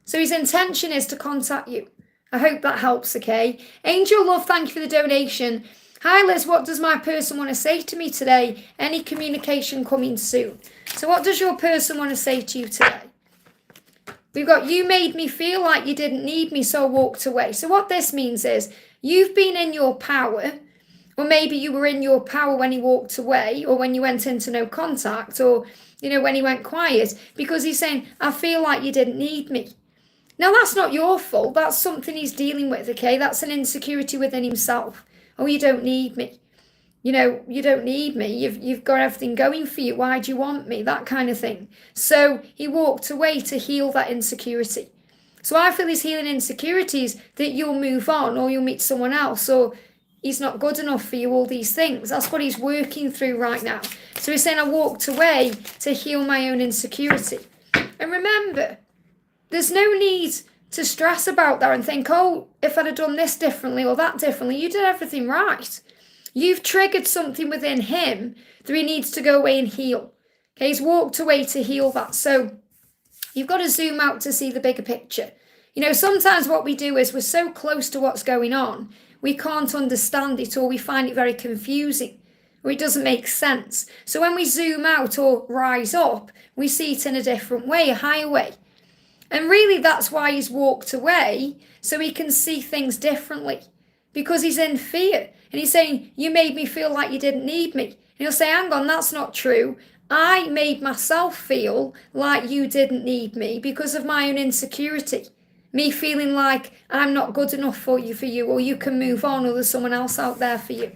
So his intention is to contact you. I hope that helps, okay? Angel Love, thank you for the donation. Hi Liz, what does my person want to say to me today? Any communication coming soon? So what does your person want to say to you today? We've got, you made me feel like you didn't need me, so I walked away. So what this means is, you've been in your power, or maybe you were in your power when he walked away, or when you went into no contact, or, when he went quiet, because he's saying, I feel like you didn't need me. Now, that's not your fault. That's something he's dealing with, okay? That's an insecurity within himself. Oh, you don't need me. You don't need me. You've got everything going for you. Why do you want me? That kind of thing. So he walked away to heal that insecurity. So I feel he's healing insecurities that you'll move on, or you'll meet someone else, or he's not good enough for you, all these things. That's what he's working through right now. So he's saying, I walked away to heal my own insecurity. And remember, there's no need to stress about that and think, oh, if I'd have done this differently or that differently. You did everything right. You've triggered something within him that he needs to go away and heal. Okay, he's walked away to heal that. So you've got to zoom out to see the bigger picture. Sometimes what we do is we're so close to what's going on, we can't understand it, or we find it very confusing, or it doesn't make sense. So when we zoom out or rise up, we see it in a different way, a higher way. And really that's why he's walked away, so he can see things differently, because he's in fear. And he's saying, you made me feel like you didn't need me. And he'll say, hang on, that's not true. I made myself feel like you didn't need me because of my own insecurity. Me feeling like I'm not good enough for you, or you can move on, or there's someone else out there for you.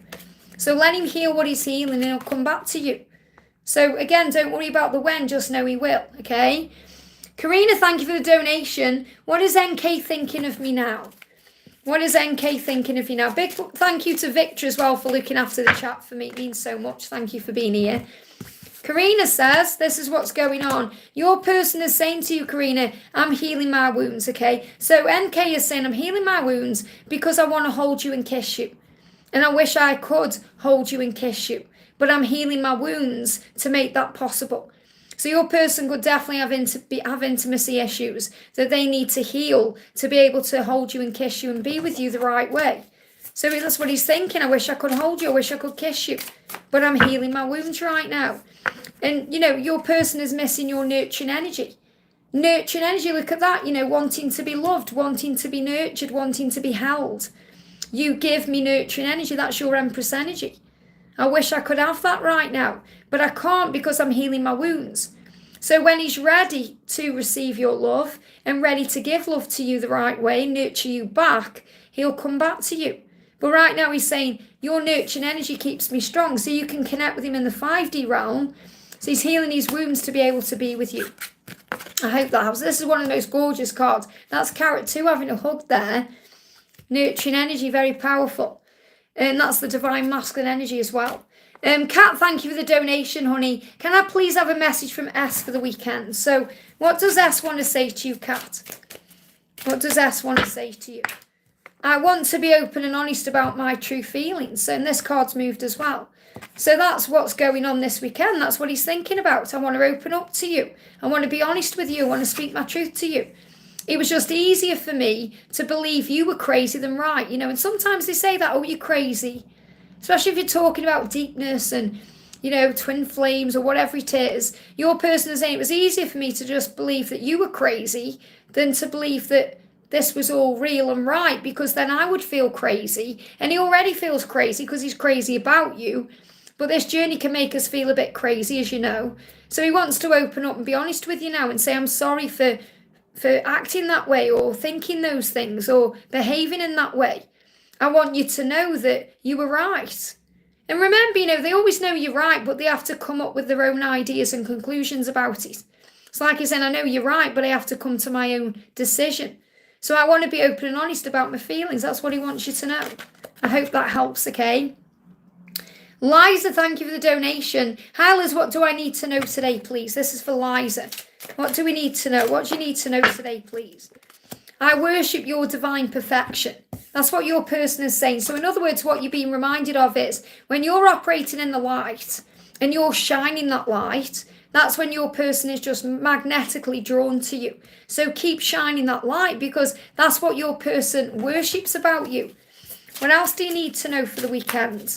So let him heal what he's healing, and he'll come back to you. So again, don't worry about the when, just know he will, okay? Karina, thank you for the donation. What is NK thinking of me now? What is NK thinking of you now? Big thank you to Victor as well for looking after the chat for me. It means so much. Thank you for being here. Karina says, this is what's going on. Your person is saying to you, Karina, I'm healing my wounds, okay? So NK is saying, I'm healing my wounds because I want to hold you and kiss you. And I wish I could hold you and kiss you. But I'm healing my wounds to make that possible. So your person could definitely have intimacy issues that they need to heal to be able to hold you and kiss you and be with you the right way. So that's what he's thinking. I wish I could hold you. I wish I could kiss you. But I'm healing my wounds right now. And, your person is missing your nurturing energy. Nurturing energy, look at that. Wanting to be loved, wanting to be nurtured, wanting to be held. You give me nurturing energy. That's your Empress energy. I wish I could have that right now, but I can't because I'm healing my wounds. So when he's ready to receive your love and ready to give love to you the right way, nurture you back, he'll come back to you. But right now he's saying, your nurturing energy keeps me strong. So you can connect with him in the 5D realm. So he's healing his wounds to be able to be with you. I hope that helps. This is one of the most gorgeous cards. That's Carrot 2 having a hug there. Nurturing energy, very powerful. And that's the divine masculine energy as well. Kat, thank you for the donation, honey. Can I please have a message from S for the weekend? So what does S want to say to you, Kat? What does S want to say to you? I want to be open and honest about my true feelings. And this card's moved as well. So that's what's going on this weekend. That's what he's thinking about. I want to open up to you. I want to be honest with you. I want to speak my truth to you. It was just easier for me to believe you were crazy than right. You know, and sometimes they say that, oh, you're crazy. Especially if you're talking about deepness and, you know, twin flames or whatever it is. Your person is saying it was easier for me to just believe that you were crazy than to believe that this was all real and right, because then I would feel crazy. And he already feels crazy because he's crazy about you. But this journey can make us feel a bit crazy, as you know. So he wants to open up and be honest with you now and say, I'm sorry for acting that way or thinking those things or behaving in that way. I want you to know that you were right. And remember, you know, they always know you're right, but they have to come up with their own ideas and conclusions about it. It's like he's saying, I know you're right, but I have to come to my own decision. So I want to be open and honest about my feelings. That's what he wants you to know. I hope that helps, okay? Liza, thank you for the donation. Hi, Liz, what do I need to know today, please? This is for Liza. What do we need to know? What do you need to know today, please? I worship your divine perfection. That's what your person is saying. So in other words, what you're being reminded of is when you're operating in the light and you're shining that light, that's when your person is just magnetically drawn to you. So keep shining that light because that's what your person worships about you. What else do you need to know for the weekend?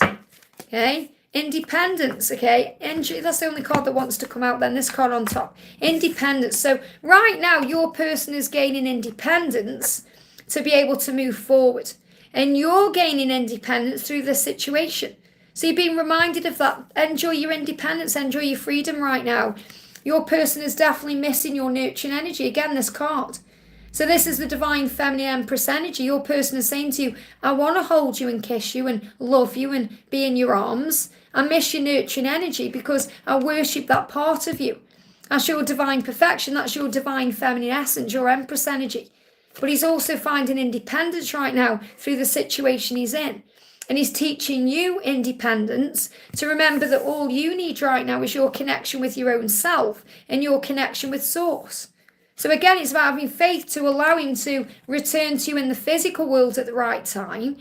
Okay, independence, okay, that's the only card that wants to come out then, this card on top, independence. So right now your person is gaining independence to be able to move forward, and you're gaining independence through this situation. So you're being reminded of that. Enjoy your independence, enjoy your freedom right now. Your person is definitely missing your nurturing energy, again, this card. So this is the divine feminine empress energy. Your person is saying to you, I want to hold you and kiss you and love you and be in your arms. I miss your nurturing energy because I worship that part of you. That's your divine perfection. That's your divine feminine essence, your empress energy. But he's also finding independence right now through the situation he's in. And he's teaching you independence to remember that all you need right now is your connection with your own self and your connection with source. So again, it's about having faith to allow him to return to you in the physical world at the right time,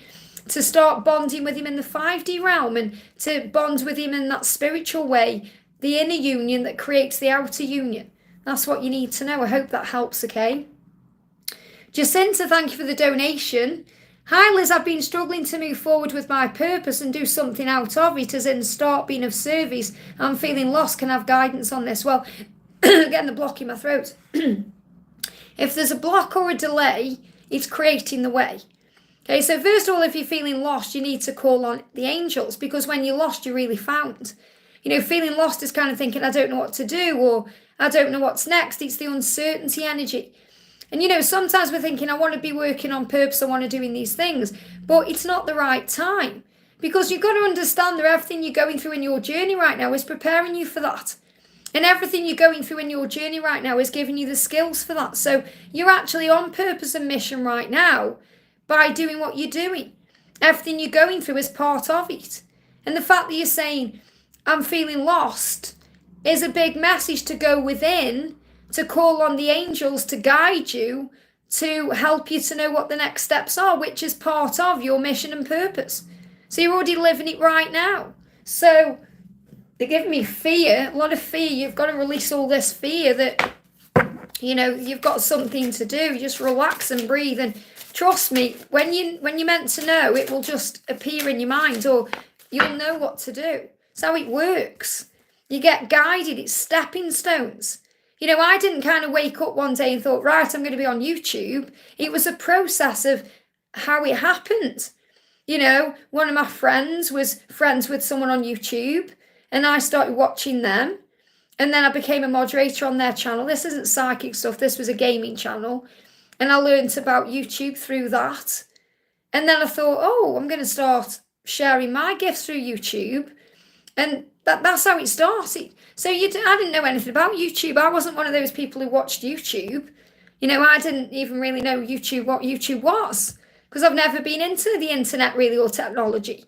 to start bonding with him in the 5D realm and to bond with him in that spiritual way, the inner union that creates the outer union. That's what you need to know. I hope that helps, okay? Jacinta, thank you for the donation. Hi Liz, I've been struggling to move forward with my purpose and do something out of it, as in start being of service. I'm feeling lost, can I have guidance on this? Well, getting the block in my throat. If there's a block or a delay, it's creating the way. Okay, so first of all, if you're feeling lost, you need to call on the angels, because when you're lost, you're really found. You know, feeling lost is kind of thinking, I don't know what to do, or I don't know what's next. It's the uncertainty energy. And, you know, sometimes we're thinking, I want to be working on purpose, I want to doing these things, but it's not the right time, because you've got to understand that everything you're going through in your journey right now is preparing you for that. And everything you're going through in your journey right now is giving you the skills for that. So you're actually on purpose and mission right now by doing what you're doing. Everything you're going through is part of it. And the fact that you're saying, I'm feeling lost, is a big message to go within, to call on the angels to guide you, to help you to know what the next steps are, which is part of your mission and purpose. So you're already living it right now. So they're giving me fear, a lot of fear. You've got to release all this fear that, you know, you've got something to do. Just relax and breathe. And trust me, when you're meant to know, it will just appear in your mind, or you'll know what to do. It's how it works. You get guided. It's stepping stones. You know, I didn't kind of wake up one day and thought, right, I'm going to be on YouTube. It was a process of how it happened. You know, one of my friends was friends with someone on YouTube, and I started watching them, and then I became a moderator on their channel. This isn't psychic stuff. This was a gaming channel, and I learned about YouTube through that. And then I thought, oh, I'm going to start sharing my gifts through YouTube. And that's how it started. So I didn't know anything about YouTube. I wasn't one of those people who watched YouTube. I didn't even really know what YouTube was, because I've never been into the internet really, or technology.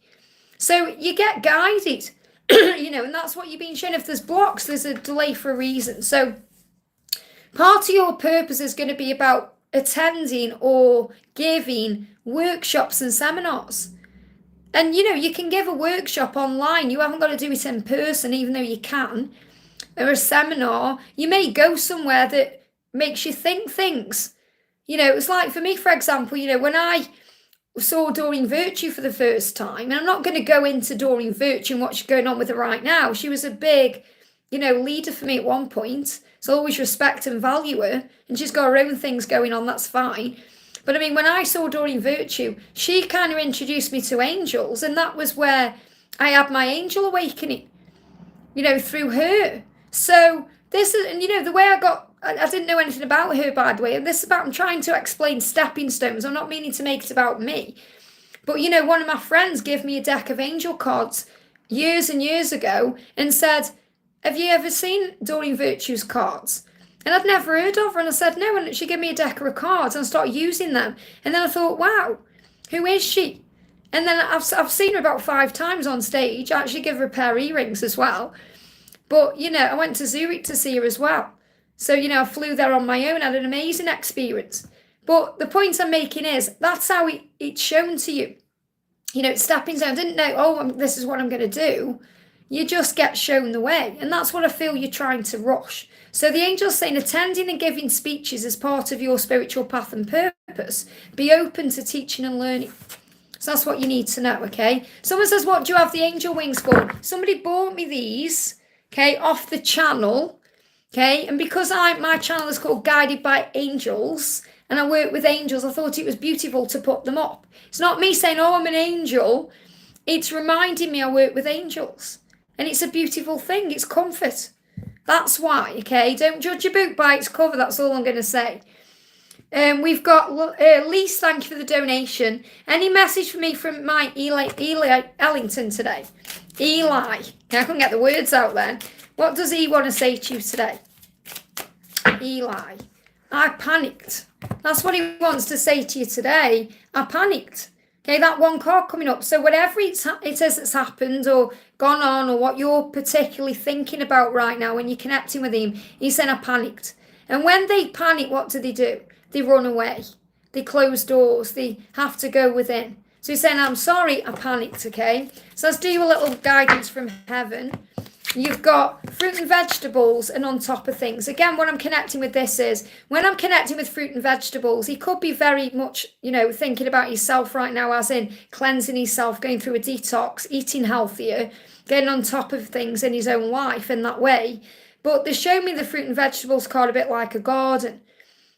So you get guided, and that's what you're being shown. If there's blocks, there's a delay for a reason. So part of your purpose is going to be about attending or giving workshops and seminars. And, you can give a workshop online. You haven't got to do it in person, even though you can. Or a seminar. You may go somewhere that makes you think things. It's like for me, for example, when I saw Doreen Virtue for the first time, and I'm not going to go into Doreen Virtue and what's going on with her right now. She was a big, leader for me at one point. So I always respect and value her. And she's got her own things going on, that's fine. But I mean, when I saw Doreen Virtue, she kind of introduced me to angels, and that was where I had my angel awakening, through her. So this is, and the way I didn't know anything about her, by the way, and this is about, I'm trying to explain stepping stones. I'm not meaning to make it about me. But, one of my friends gave me a deck of angel cards years and years ago and said, have you ever seen Doreen Virtue's cards? And I'd never heard of her, and I said no, and she gave me a deck of her cards, and I started using them. And then I thought, wow, who is she? And then I've seen her about 5 times on stage. I actually give her a pair of earrings as well. But, I went to Zurich to see her as well. So, I flew there on my own, had an amazing experience. But the point I'm making is, that's how it's shown to you. It's stepping stone. I didn't know, this is what I'm going to do. You just get shown the way. And that's what I feel you're trying to rush. So the angel's saying, attending and giving speeches is part of your spiritual path and purpose. Be open to teaching and learning. So that's what you need to know, okay? Someone says, what do you have the angel wings for? Somebody bought me these, okay, off the channel, okay? And because my channel is called Guided by Angels, and I work with angels, I thought it was beautiful to put them up. It's not me saying, I'm an angel. It's reminding me I work with angels. And it's a beautiful thing. It's comfort. That's why, okay? Don't judge a book by its cover. That's all I'm going to say. We've got Lise, thank you for the donation. Any message for me from my Eli Ellington today? Eli. I couldn't get the words out then. What does he want to say to you today? Eli. I panicked. That's what he wants to say to you today. I panicked. Okay, that one card coming up. So whatever it is that's happened or gone on, or what you're particularly thinking about right now when you're connecting with him, he's saying, I panicked. And when they panic, what do? They run away. They close doors. They have to go within. So he's saying, I'm sorry, I panicked, okay? So let's do a little guidance from heaven. You've got fruit and vegetables and on top of things. Again, what I'm connecting with this is, when I'm connecting with fruit and vegetables, he could be very much, thinking about himself right now, as in cleansing himself, going through a detox, eating healthier, getting on top of things in his own life in that way. But they show me the fruit and vegetables card a bit like a garden.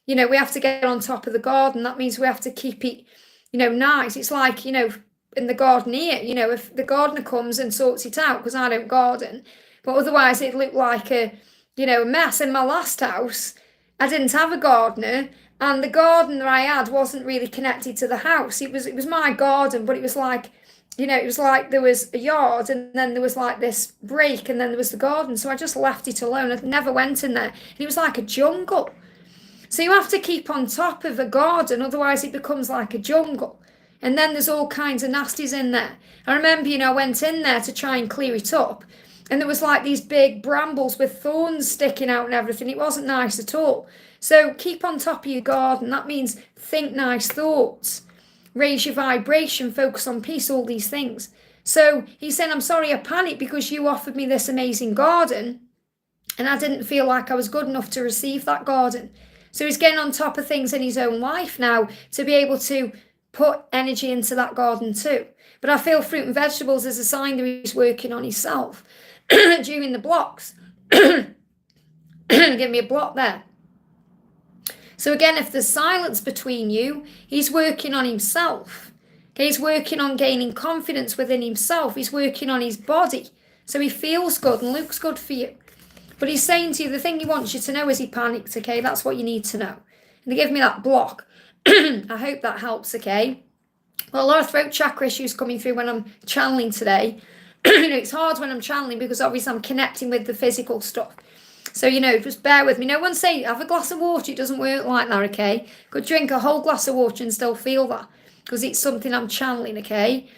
We have to get on top of the garden. That means we have to keep it, nice. It's like, in the garden here, if the gardener comes and sorts it out, because I don't garden, but otherwise it looked like a mess. In my last house, I didn't have a gardener, and the garden that I had wasn't really connected to the house. It was my garden, but it was like, it was like there was a yard, and then there was like this break, and then there was the garden. So I just left it alone. I never went in there, and it was like a jungle. So you have to keep on top of a garden, otherwise it becomes like a jungle. And then there's all kinds of nasties in there. I remember, I went in there to try and clear it up, and there was like these big brambles with thorns sticking out and everything. It wasn't nice at all. So keep on top of your garden. That means think nice thoughts, raise your vibration, focus on peace, all these things. So he's saying, I'm sorry, I panicked because you offered me this amazing garden, and I didn't feel like I was good enough to receive that garden. So he's getting on top of things in his own life now to be able to put energy into that garden too. But I feel fruit and vegetables is a sign that he's working on himself during the blocks. Give me a block there. So again, if there's silence between you, he's working on himself. Okay, he's working on gaining confidence within himself. He's working on his body. So he feels good and looks good for you. But he's saying to you, the thing he wants you to know is he panicked, okay? That's what you need to know. And they give me that block. I hope that helps, okay? Well, a lot of throat chakra issues coming through when I'm channeling today. It's hard when I'm channeling because obviously I'm connecting with the physical stuff. So, just bear with me. No one say, have a glass of water. It doesn't work like that, okay? Could drink a whole glass of water and still feel that because it's something I'm channeling, okay?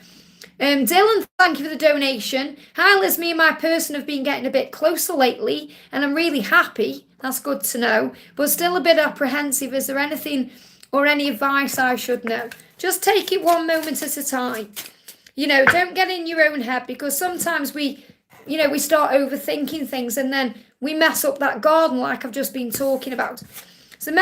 Dylan, thank you for the donation. Hi, Liz, me and my person have been getting a bit closer lately and I'm really happy. That's good to know. But still a bit apprehensive. Is there anything or any advice I should know? Just take it one moment at a time. Don't get in your own head because sometimes we start overthinking things and then we mess up that garden like I've just been talking about. So,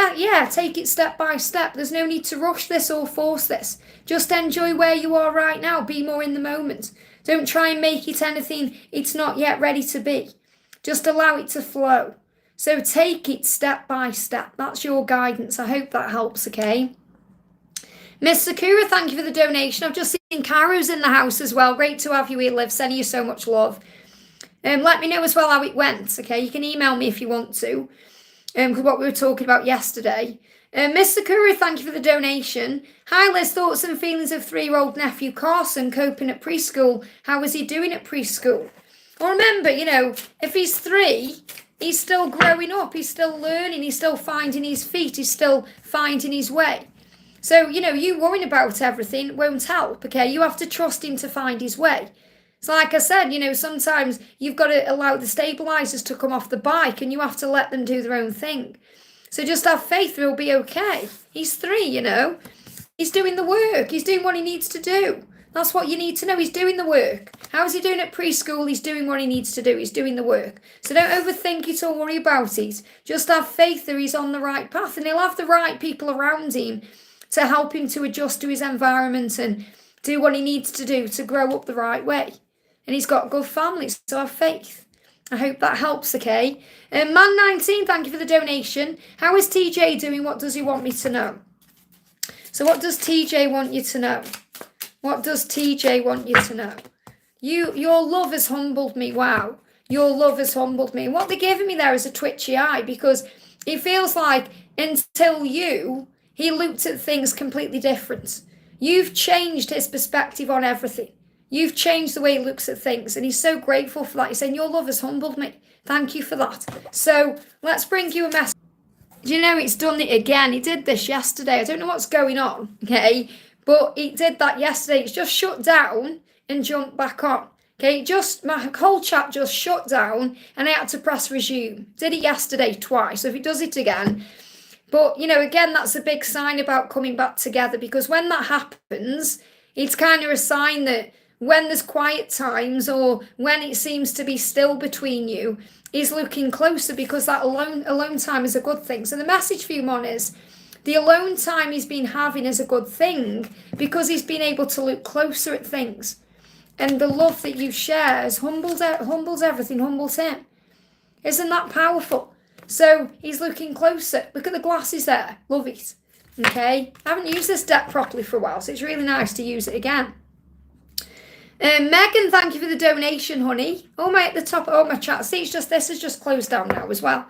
take it step by step. There's no need to rush this or force this. Just enjoy where you are right now. Be more in the moment. Don't try and make it anything it's not yet ready to be. Just allow it to flow. So take it step by step. That's your guidance. I hope that helps, okay? Miss Sakura, thank you for the donation. I've just seen Karu's in the house as well. Great to have you here, Liv. Sending you so much love. Let me know as well how it went, okay? You can email me if you want to, because what we were talking about yesterday. Miss Sakura, thank you for the donation. Hi, Liz. Thoughts and feelings of 3-year-old nephew Carson coping at preschool. How is he doing at preschool? Well, remember, if he's 3, he's still growing up. He's still learning. He's still finding his feet. He's still finding his way. So, you worrying about everything won't help, okay? You have to trust him to find his way. So like I said, sometimes you've got to allow the stabilizers to come off the bike and you have to let them do their own thing. So just have faith he'll be okay. He's 3, He's doing the work. He's doing what he needs to do. That's what you need to know. He's doing the work. How's he doing at preschool? He's doing what he needs to do. He's doing the work. So don't overthink it or worry about it. Just have faith that he's on the right path and he'll have the right people around him to help him to adjust to his environment and do what he needs to do to grow up the right way. And he's got good family, so have faith. I hope that helps, okay? Man19, thank you for the donation. How is TJ doing? What does he want me to know? So what does TJ want you to know? What does TJ want you to know? Your love has humbled me. Wow. Your love has humbled me. What they're giving me there is a twitchy eye because it feels like until he looked at things completely different. You've changed his perspective on everything. You've changed the way he looks at things, and he's so grateful for that. He's saying, your love has humbled me. Thank you for that. So let's bring you a message. It's done it again. He did this yesterday. I don't know what's going on, okay? But he did that yesterday. It's just shut down and jumped back on. Okay, my whole chat just shut down, and I had to press resume. Did it yesterday twice. So if he does it again... But, again, that's a big sign about coming back together because when that happens, it's kind of a sign that when there's quiet times or when it seems to be still between you, he's looking closer because that alone time is a good thing. So the message for you, Mon, is the alone time he's been having is a good thing because he's been able to look closer at things. And the love that you share has humbles everything, humbles him. Isn't that powerful? So he's looking closer. Look at the glasses there. Love it. Okay. I haven't used this deck properly for a while, so it's really nice to use it again. Megan, thank you for the donation, honey. Oh, my, at the top of my chat. See, this is just closed down now as well.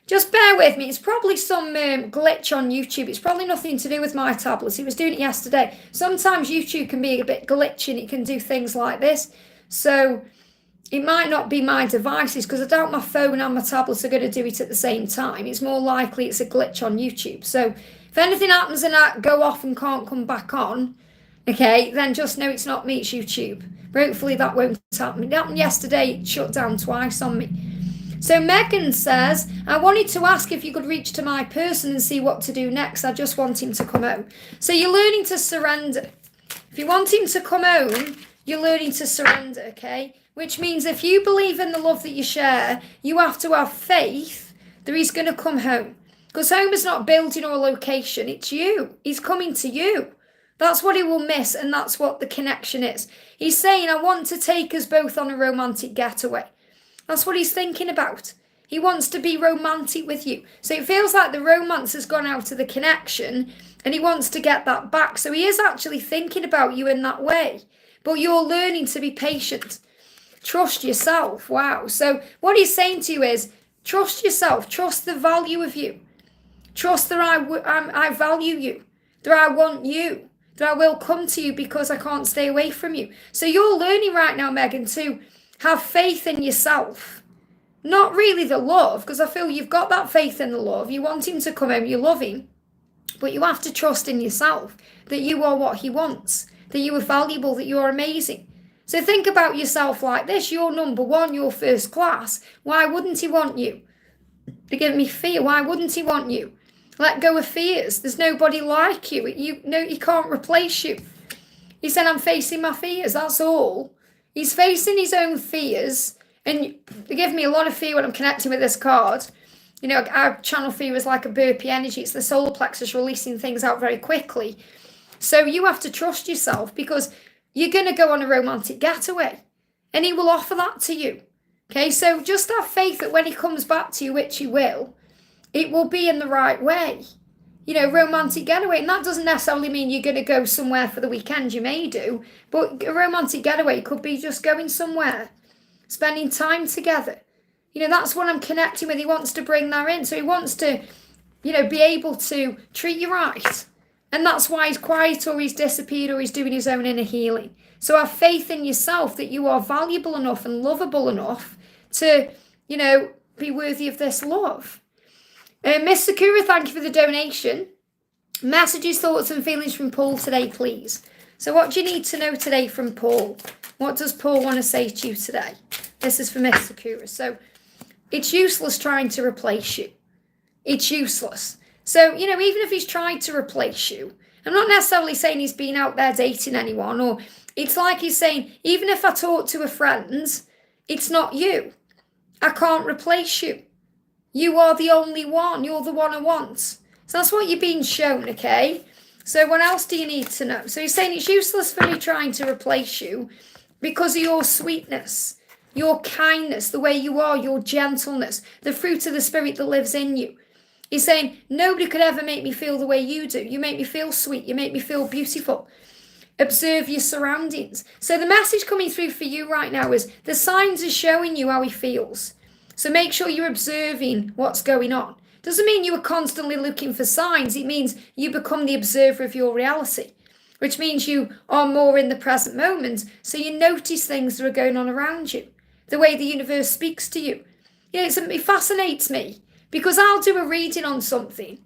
Just bear with me. It's probably some glitch on YouTube. It's probably nothing to do with my tablet. It was doing it yesterday. Sometimes YouTube can be a bit glitchy and it can do things like this. So... it might not be my devices because I doubt my phone and my tablet are going to do it at the same time. It's more likely it's a glitch on YouTube. So if anything happens and I go off and can't come back on, okay, then just know it's not me, it's YouTube. But hopefully that won't happen. It happened yesterday, it shut down twice on me. So Megan says, I wanted to ask if you could reach to my person and see what to do next. I just want him to come home. So you're learning to surrender. If you want him to come home, you're learning to surrender, okay? Which means if you believe in the love that you share, you have to have faith that he's going to come home. Because home is not a building or a location, it's you. He's coming to you. That's what he will miss, and that's what the connection is. He's saying, I want to take us both on a romantic getaway. That's what he's thinking about. He wants to be romantic with you. So it feels like the romance has gone out of the connection, and he wants to get that back. So he is actually thinking about you in that way. But you're learning to be patient. Trust yourself. Wow. So what he's saying to you is, trust yourself. Trust the value of you. Trust that I value you. That I want you. that I will come to you because I can't stay away from you. So you're learning right now, Megan, to have faith in yourself. Not really the love, because I feel you've got that faith in the love. You want him to come home, you love him. But you have to trust in yourself that you are what he wants, that you are valuable, that you are amazing. So think about yourself like this. You're number one, you're first class. Why wouldn't he want you? They give me fear. Why wouldn't he want you? Let go of fears. There's nobody like you. He can't replace you. He said, I'm facing my fears. That's all. He's facing his own fears. And they give me a lot of fear when I'm connecting with this card. You know, our channel fear is like a burpee energy. It's the solar plexus releasing things out very quickly. So you have to trust yourself because you're going to go on a romantic getaway. And he will offer that to you. Okay, so just have faith that when he comes back to you, which he will, it will be in the right way. You know, romantic getaway. And that doesn't necessarily mean you're going to go somewhere for the weekend. You may do. But a romantic getaway could be just going somewhere, spending time together. You know, that's what I'm connecting with. He wants to bring that in. So he wants to, you know, be able to treat you right. And that's why he's quiet or he's disappeared or he's doing his own inner healing. So have faith in yourself that you are valuable enough and lovable enough to, you know, be worthy of this love. Miss Sakura, thank you for the donation. Messages, thoughts and feelings from Paul today, please. So what do you need to know today from Paul? What does Paul want to say to you today? This is for Miss Sakura. So it's useless trying to replace you. It's useless. So, you know, even if he's tried to replace you, I'm not necessarily saying he's been out there dating anyone, or it's like he's saying, even if I talk to a friend, it's not you. I can't replace you. You are the only one. You're the one I want. So that's what you're being shown, okay? So what else do you need to know? So he's saying it's useless for me trying to replace you because of your sweetness, your kindness, the way you are, your gentleness, the fruit of the Spirit that lives in you. He's saying, nobody could ever make me feel the way you do. You make me feel sweet. You make me feel beautiful. Observe your surroundings. So the message coming through for you right now is the signs are showing you how he feels. So make sure you're observing what's going on. Doesn't mean you are constantly looking for signs. It means you become the observer of your reality, which means you are more in the present moment. So you notice things that are going on around you, the way the universe speaks to you. You know, it fascinates me because I'll do a reading on something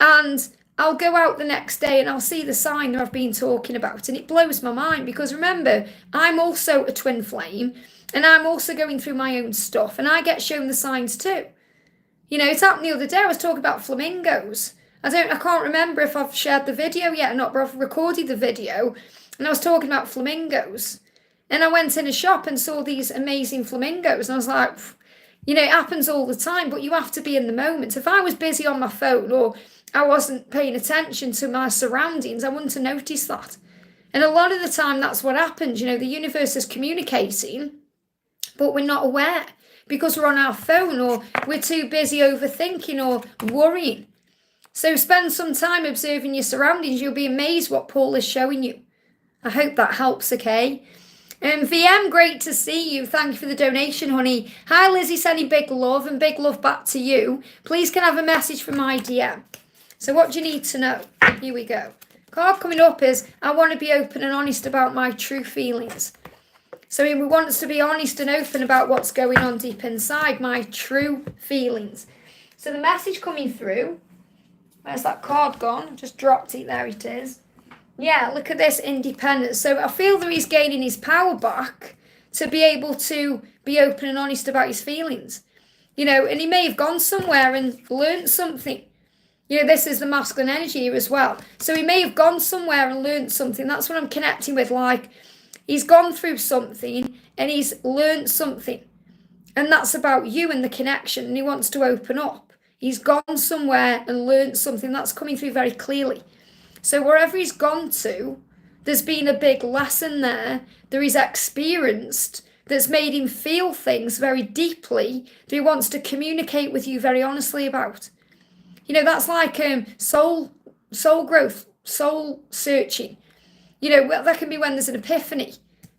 and I'll go out the next day and I'll see the sign that I've been talking about. And it blows my mind because remember, I'm also a twin flame and I'm also going through my own stuff and I get shown the signs too. You know, it happened the other day. I was talking about flamingos. I can't remember if I've shared the video yet or not, but I've recorded the video and I was talking about flamingos. And I went in a shop and saw these amazing flamingos and I was like, you know, it happens all the time, but you have to be in the moment. If I was busy on my phone or I wasn't paying attention to my surroundings, I wouldn't have noticed that. And a lot of the time that's what happens. You know, the universe is communicating, but we're not aware because we're on our phone or we're too busy overthinking or worrying. So spend some time observing your surroundings. You'll be amazed what Paul is showing you. I hope that helps, okay? VM, great to see you. Thank you for the donation, honey. Hi, Lizzie, sending big love and big love back to you. Please can I have a message from my DM. So what do you need to know? Here we go. Card coming up is, I want to be open and honest about my true feelings. So he wants to be honest and open about what's going on deep inside, my true feelings. So the message coming through, where's that card gone? I just dropped it, there it is. Yeah, look at this independence. So I feel that he's gaining his power back to be able to be open and honest about his feelings. You know, and he may have gone somewhere and learned something. You know, this is the masculine energy here as well. So he may have gone somewhere and learned something. That's what I'm connecting with. Like, he's gone through something and he's learned something. And that's about you and the connection. And he wants to open up. He's gone somewhere and learned something. That's coming through very clearly. So wherever he's gone to, there's been a big lesson there that he's experienced that's made him feel things very deeply that he wants to communicate with you very honestly about. You know, that's like soul growth, soul searching. You know, that can be when there's an epiphany.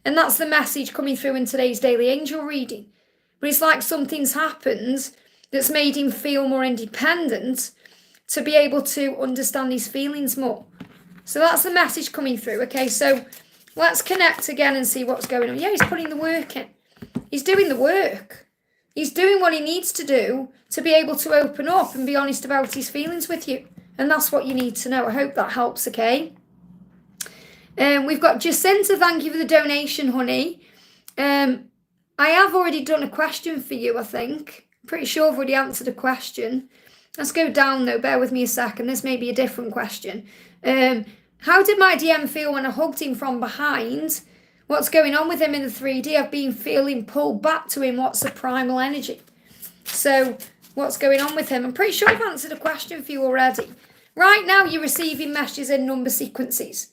And that's the message coming through in today's daily angel reading. But it's like something's happened that's made him feel more independent to be able to understand his feelings more. So that's the message coming through. Okay, so let's connect again and see what's going on. Yeah, he's putting the work in. He's doing the work. He's doing what he needs to do to be able to open up and be honest about his feelings with you. And that's what you need to know. I hope that helps, okay? We've got Jacinta, thank you for the donation, honey. I have already done a question for you, I think. I'm pretty sure I've already answered a question. Let's go down, though. Bear with me a second. This may be a different question. How did my DM feel when I hugged him from behind? What's going on with him in the 3D? I've been feeling pulled back to him. What's the primal energy? So, what's going on with him? I'm pretty sure I've answered a question for you already. Right now, you're receiving messages in number sequences.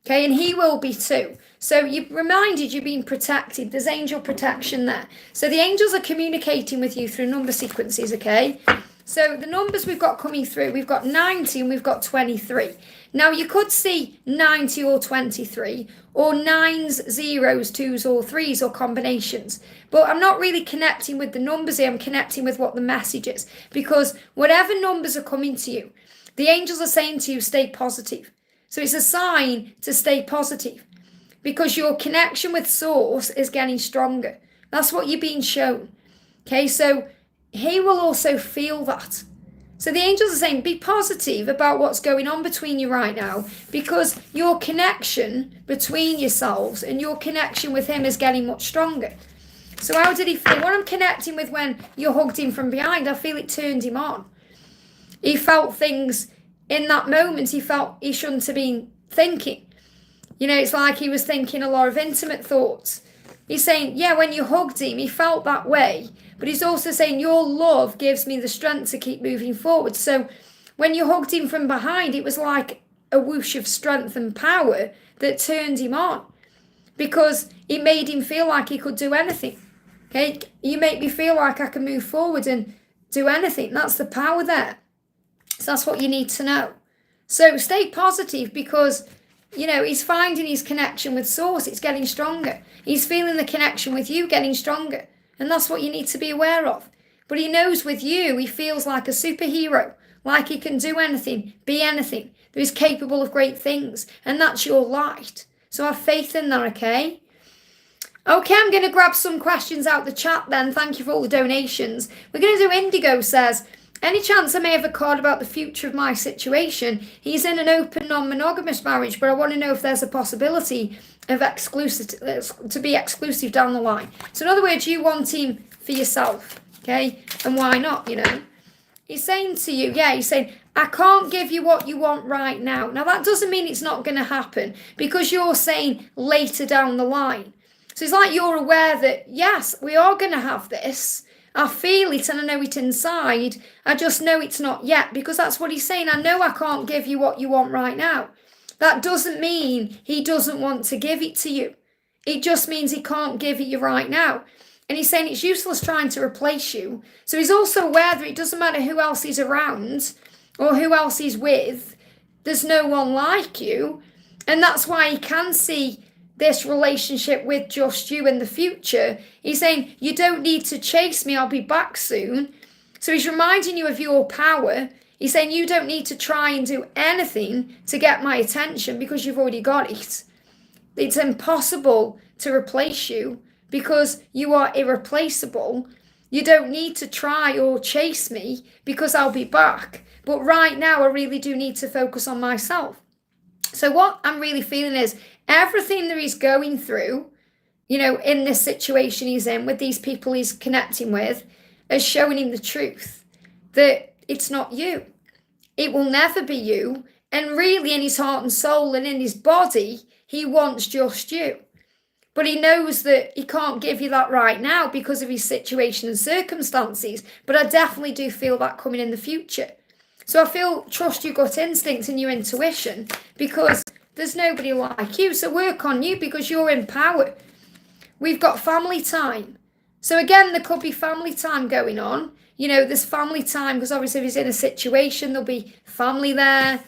Okay, and he will be too. So, you've reminded you're being protected. There's angel protection there. So, the angels are communicating with you through number sequences, okay? So, the numbers we've got coming through, we've got 90 and we've got 23. Now, you could see 90 or 23, or 9s, 0s, 2s, or 3s, or combinations. But I'm not really connecting with the numbers here. I'm connecting with what the message is. Because whatever numbers are coming to you, the angels are saying to you, stay positive. So it's a sign to stay positive. Because your connection with Source is getting stronger. That's what you're being shown. Okay, so he will also feel that. So the angels are saying, be positive about what's going on between you right now, because your connection between yourselves and your connection with him is getting much stronger. So how did he feel? What I'm connecting with when you hugged him from behind, I feel it turned him on. He felt things in that moment he felt he shouldn't have been thinking. You know, it's like he was thinking a lot of intimate thoughts. He's saying, yeah, when you hugged him, he felt that way. But he's also saying, your love gives me the strength to keep moving forward. So when you hugged him from behind, it was like a whoosh of strength and power that turned him on. Because it made him feel like he could do anything. Okay, you make me feel like I can move forward and do anything. That's the power there. So that's what you need to know. So stay positive because, you know, he's finding his connection with Source. It's getting stronger. He's feeling the connection with you getting stronger. And that's what you need to be aware of. But he knows with you, he feels like a superhero, like he can do anything, be anything, that he's capable of great things. And that's your light. So have faith in that, okay? Okay, I'm going to grab some questions out the chat then. Thank you for all the donations. We're going to do Indigo says, any chance I may have a card about the future of my situation? He's in an open non-monogamous marriage, but I want to know if there's a possibility of to be exclusive down the line. So in other words, you want him for yourself, okay? And why not, you know? He's saying to you, yeah, he's saying, I can't give you what you want right now. Now, that doesn't mean it's not going to happen because you're saying later down the line. So it's like you're aware that, yes, we are going to have this. I feel it and I know it inside. I just know it's not yet because that's what he's saying. I know I can't give you what you want right now. That doesn't mean he doesn't want to give it to you. It just means he can't give it you right now. And he's saying it's useless trying to replace you. So he's also aware that it doesn't matter who else is around or who else he's with. There's no one like you. And that's why he can see this relationship with just you in the future. He's saying, you don't need to chase me. I'll be back soon. So he's reminding you of your power. He's saying you don't need to try and do anything to get my attention because you've already got it. It's impossible to replace you because you are irreplaceable. You don't need to try or chase me because I'll be back. But right now, I really do need to focus on myself. So what I'm really feeling is everything that he's going through, you know, in this situation he's in with these people he's connecting with, is showing him the truth that it's not you. It will never be you. And really in his heart and soul and in his body, he wants just you. But he knows that he can't give you that right now because of his situation and circumstances. But I definitely do feel that coming in the future. So I trust your gut instincts and your intuition because there's nobody like you. So work on you because you're in power. We've got family time. So again, there could be family time going on. You know, there's family time because obviously if he's in a situation, there'll be family there.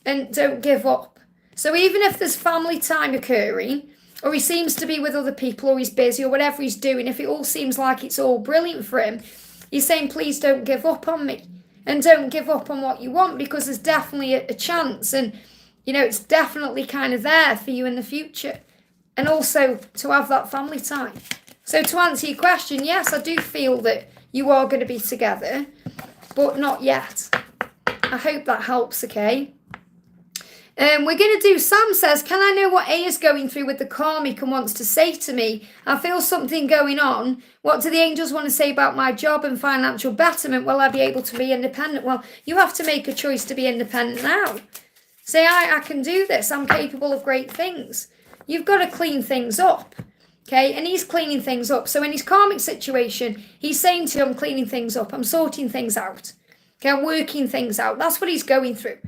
And don't give up. So even if there's family time occurring, or he seems to be with other people, or he's busy, or whatever he's doing, if it all seems like it's all brilliant for him, he's saying, please don't give up on me. And don't give up on what you want because there's definitely a chance. And, it's definitely kind of there for you in the future. And also to have that family time. So to answer your question, yes, I do feel that you are going to be together, but not yet. I hope that helps, okay? We're going to do, Sam says, can I know what A is going through with the karmic and wants to say to me? I feel something going on. What do the angels want to say about my job and financial betterment? Will I be able to be independent? Well, you have to make a choice to be independent now. Say, I can do this. I'm capable of great things. You've got to clean things up, okay? And he's cleaning things up. So in his karmic situation, he's saying to you, I'm cleaning things up. I'm sorting things out. Okay, I'm working things out. That's what he's going through.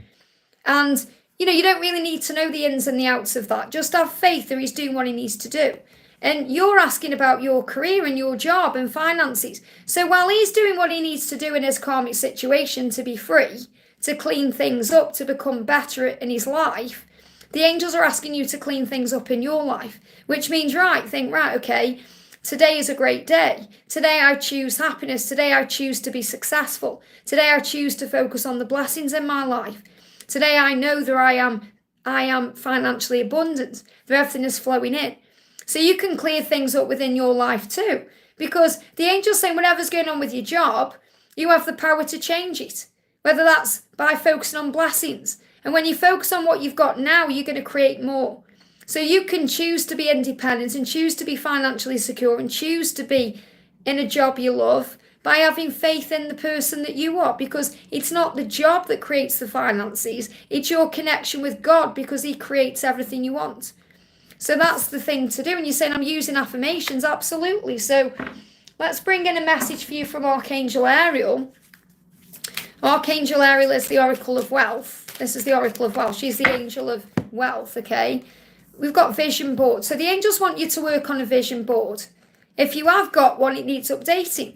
And you don't really need to know the ins and the outs of that. Just have faith that he's doing what he needs to do. And you're asking about your career and your job and finances. So while he's doing what he needs to do in his karmic situation to be free, to clean things up, to become better in his life, the angels are asking you to clean things up in your life. Which means, think, okay, today is a great day. Today I choose happiness. Today I choose to be successful. Today I choose to focus on the blessings in my life. Today I know that I am financially abundant, that everything is flowing in. So you can clear things up within your life too. Because the angel's saying whatever's going on with your job, you have the power to change it. Whether that's by focusing on blessings. And when you focus on what you've got now, you're going to create more. So you can choose to be independent and choose to be financially secure and choose to be in a job you love by having faith in the person that you are, because it's not the job that creates the finances, it's your connection with God, because he creates everything you want. So that's the thing to do. And you're saying, I'm using affirmations, absolutely. So let's bring in a message for you from Archangel Ariel. Archangel Ariel is the Oracle of Wealth. This is the Oracle of Wealth. She's the angel of wealth, okay? We've got vision board. So the angels want you to work on a vision board. If you have got one, it needs updating.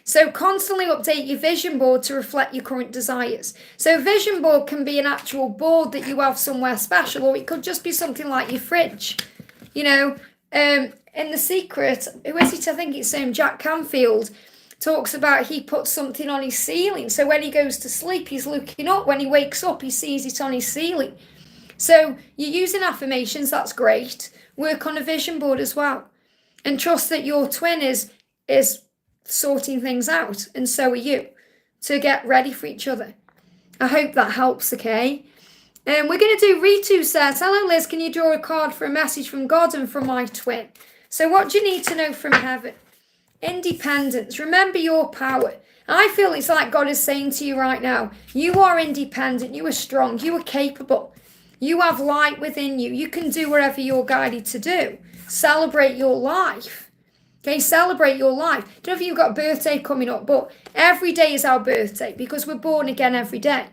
So constantly update your vision board to reflect your current desires. So vision board can be an actual board that you have somewhere special, or it could just be something like your fridge. In The Secret, who is it? I think it's Jack Canfield, talks about he puts something on his ceiling. So when he goes to sleep, he's looking up. When he wakes up, he sees it on his ceiling. So you're using affirmations, that's great. Work on a vision board as well. And trust that your twin is sorting things out, and so are you, to get ready for each other. I hope that helps, okay? And we're going to do Ritu says, hello Liz, can you draw a card for a message from God and from my twin? So what do you need to know from heaven? Independence. Remember your power. I feel it's like God is saying to you right now, you are independent, you are strong, you are capable. You have light within you. You can do whatever you're guided to do. Celebrate your life. Okay, celebrate your life. Don't know if you've got a birthday coming up, but every day is our birthday because we're born again every day.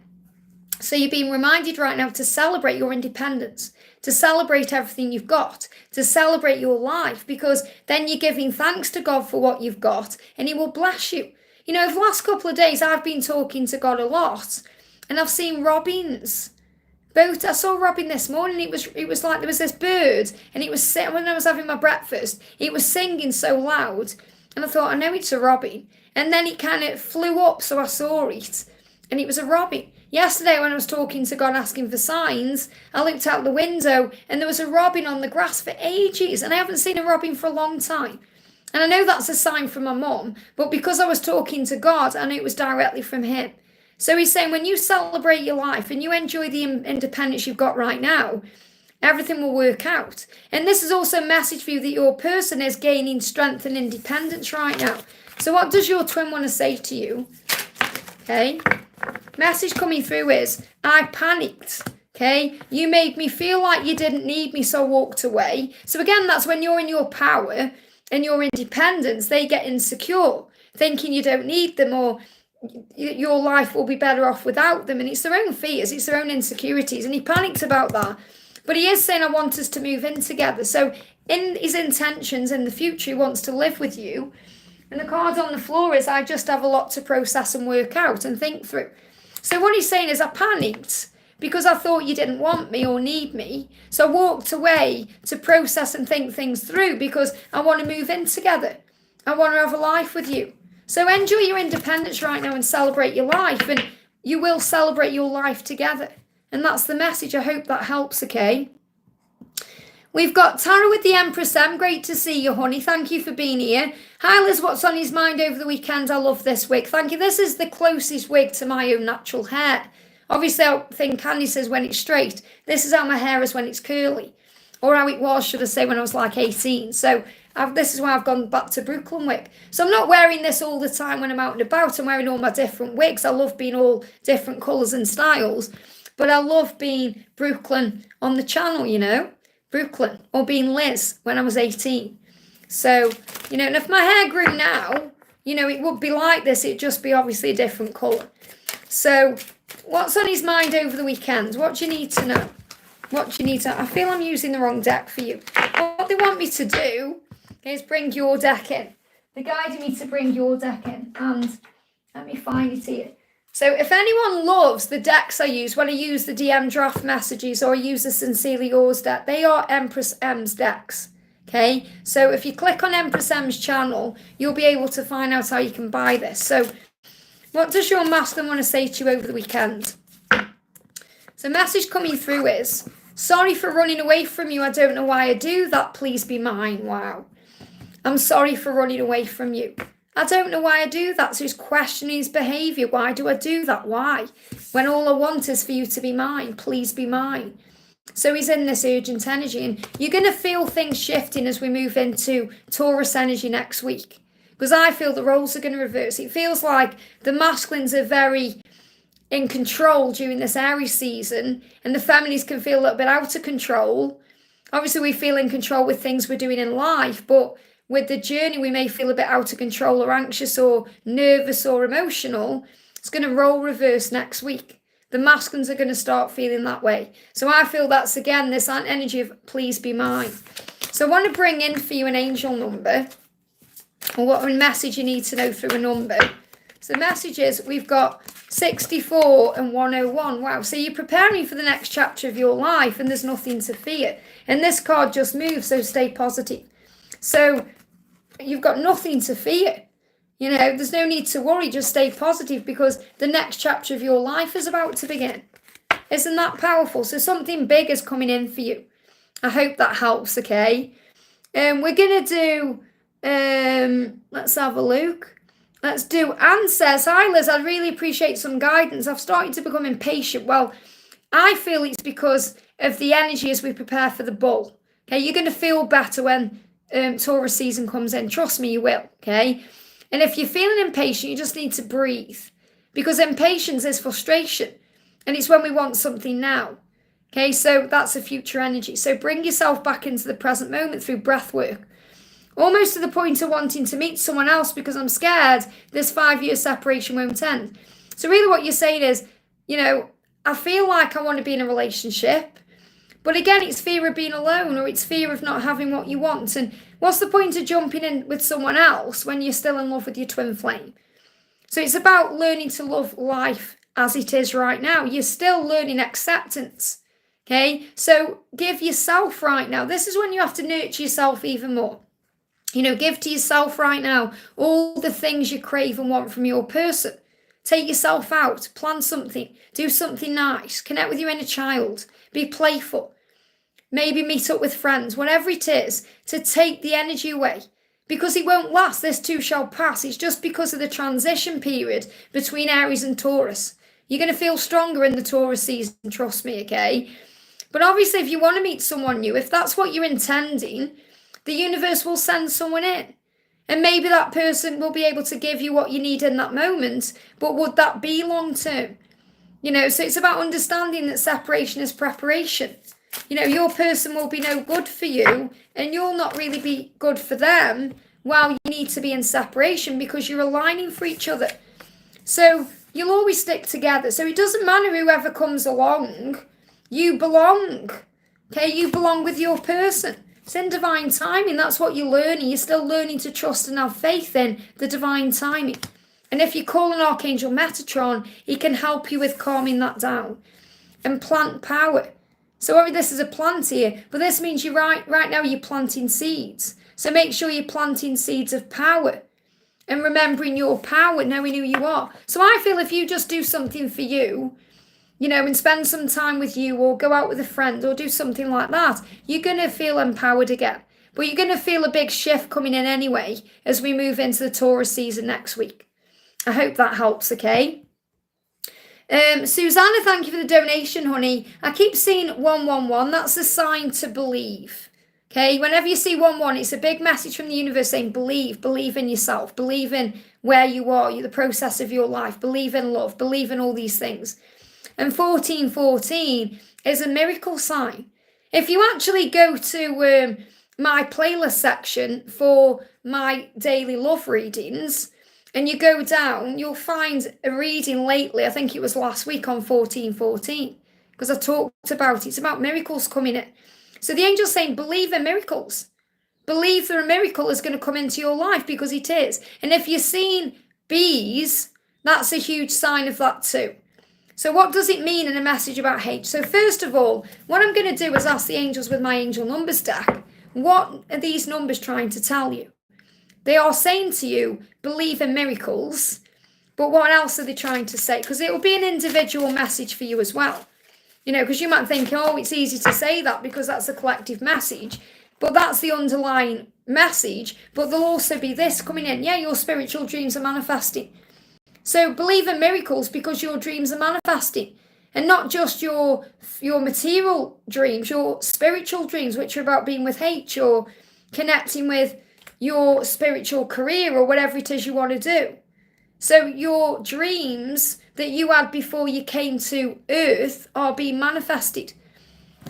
So you're being reminded right now to celebrate your independence, to celebrate everything you've got, to celebrate your life, because then you're giving thanks to God for what you've got and he will bless you. Over the last couple of days, I've been talking to God a lot and I've seen robins. I saw Robin this morning. It was like there was this bird, and it was when I was having my breakfast, it was singing so loud, and I thought, I know it's a robin. And then it kind of flew up, so I saw it, and it was a robin. Yesterday, when I was talking to God asking for signs, I looked out the window, and there was a robin on the grass for ages, and I haven't seen a robin for a long time. And I know that's a sign from my mum, but because I was talking to God, I knew it was directly from him. So he's saying when you celebrate your life and you enjoy the independence you've got right now, everything will work out. And this is also a message for you that your person is gaining strength and independence right now. So what does your twin want to say to you? Okay. Message coming through is, I panicked. Okay. You made me feel like you didn't need me, so I walked away. So again, that's when you're in your power and your independence, they get insecure, thinking you don't need them or your life will be better off without them. And it's their own fears, it's their own insecurities. And he panicked about that. But he is saying, I want us to move in together. So in his intentions in the future, he wants to live with you. And the card on the floor is, I just have a lot to process and work out and think through. So what he's saying is, I panicked because I thought you didn't want me or need me. So I walked away to process and think things through because I want to move in together. I want to have a life with you. So enjoy your independence right now and celebrate your life. And you will celebrate your life together. And that's the message. I hope that helps, okay? We've got Tara with the Empress M. Great to see you, honey. Thank you for being here. Hi, Liz. What's on his mind over the weekend? I love this wig. Thank you. This is the closest wig to my own natural hair. Obviously, I think Candy says when it's straight. This is how my hair is when it's curly. Or how it was, should I say, when I was like 18. So this is why I've gone back to Brooklyn wig. So I'm not wearing this all the time when I'm out and about. I'm wearing all my different wigs. I love being all different colours and styles. But I love being Brooklyn on the channel, you know. Brooklyn. Or being Liz when I was 18. So, you know, and if my hair grew now, you know, it would be like this. It'd just be obviously a different colour. So, what's on his mind over the weekend? What do you need to know? What do you need to... I feel I'm using the wrong deck for you. What they want me to do is bring your deck in. They guided me to bring your deck in. And let me find it here. So if anyone loves the decks I use, when I use the DM draft messages or I use the Sincerely Yours deck, they are Empress M's decks. Okay? So if you click on Empress M's channel, you'll be able to find out how you can buy this. So what does your masculine want to say to you over the weekend? So message coming through is, sorry for running away from you. I don't know why I do that. Please be mine. Wow. I'm sorry for running away from you. I don't know why I do that. So he's questioning his behaviour. Why do I do that? Why? When all I want is for you to be mine. Please be mine. So he's in this urgent energy. And you're going to feel things shifting as we move into Taurus energy next week. Because I feel the roles are going to reverse. It feels like the masculines are very in control during this Aries season. And the feminines can feel a little bit out of control. Obviously, we feel in control with things we're doing in life. But with the journey, we may feel a bit out of control or anxious or nervous or emotional. It's going to role reverse next week. The masculines are going to start feeling that way. So I feel that's, again, this energy of please be mine. So I want to bring in for you an angel number, or what message you need to know through a number. So the message is, we've got 64 and 101. Wow. So you're preparing for the next chapter of your life and there's nothing to fear. And this card just moves, so stay positive. So you've got nothing to fear. You know, there's no need to worry. Just stay positive because the next chapter of your life is about to begin. Isn't that powerful? So something big is coming in for you. I hope that helps, okay? We're going to do, let's have a look. Let's do, Anne says, hi Liz, I'd really appreciate some guidance. I've started to become impatient. Well, I feel it's because of the energy as we prepare for the bull. Okay, you're going to feel better when Taurus season comes in. Trust me, you will, okay? And if you're feeling impatient, you just need to breathe. Because impatience is frustration. And it's when we want something now. Okay, so that's a future energy. So bring yourself back into the present moment through breath work. Almost to the point of wanting to meet someone else because I'm scared this 5-year separation won't end. So really what you're saying is, you know, I feel like I want to be in a relationship. But again, it's fear of being alone or it's fear of not having what you want. And what's the point of jumping in with someone else when you're still in love with your twin flame? So it's about learning to love life as it is right now. You're still learning acceptance. Okay, so give yourself right now. This is when you have to nurture yourself even more. You know, give to yourself right now all the things you crave and want from your person. Take yourself out, plan something, do something nice, connect with your inner child, be playful. Maybe meet up with friends, whatever it is, to take the energy away. Because it won't last, this too shall pass. It's just because of the transition period between Aries and Taurus. You're going to feel stronger in the Taurus season, trust me, okay? But obviously, if you want to meet someone new, if that's what you're intending, the universe will send someone in. And maybe that person will be able to give you what you need in that moment. But would that be long term? You know, so it's about understanding that separation is preparation. You know, your person will be no good for you and you'll not really be good for them while you need to be in separation because you're aligning for each other. So you'll always stick together. So it doesn't matter whoever comes along, you belong. Okay, you belong with your person. It's in divine timing. That's what you're learning. You're still learning to trust and have faith in the divine timing. And if you call on Archangel Metatron, he can help you with calming that down and plant power. So this is a plant here, but this means you're right now you're planting seeds. So make sure you're planting seeds of power and remembering your power, knowing who you are. So I feel if you just do something for you, and spend some time with you or go out with a friend or do something like that, you're going to feel empowered again. But you're going to feel a big shift coming in anyway as we move into the Taurus season next week. I hope that helps, okay? Susanna, thank you for the donation, honey. I keep seeing 111. That's a sign to believe. Okay, whenever you see 11, it's a big message from the universe saying believe in yourself, believe in where you are, the process of your life, believe in love, believe in all these things. And 1414 is a miracle sign. If you actually go to my playlist section for my daily love readings, and you go down, you'll find a reading lately, I think it was last week on 1414, because I talked about it. It's about miracles coming in. So the angel's saying, believe in miracles. Believe that a miracle is going to come into your life, because it is. And if you're seeing bees, that's a huge sign of that too. So what does it mean in a message about H? So first of all, what I'm going to do is ask the angels with my angel numbers deck, what are these numbers trying to tell you? They are saying to you, believe in miracles, but what else are they trying to say? Because it will be an individual message for you as well. Because you might think, oh, it's easy to say that because that's a collective message, but that's the underlying message. But there'll also be this coming in. Yeah, your spiritual dreams are manifesting. So believe in miracles because your dreams are manifesting. And not just your material dreams, your spiritual dreams, which are about being with H or connecting with your spiritual career or whatever it is you want to do. So your dreams that you had before you came to Earth are being manifested.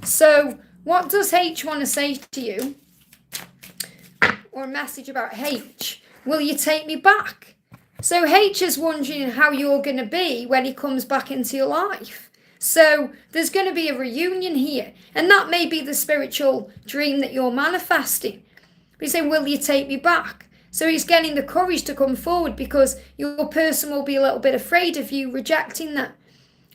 So what does H want to say to you? Or a message about H? Will you take me back? So H is wondering how you're going to be when he comes back into your life. So there's going to be a reunion here. And that may be the spiritual dream that you're manifesting. He's saying, will you take me back? So he's getting the courage to come forward because your person will be a little bit afraid of you rejecting that.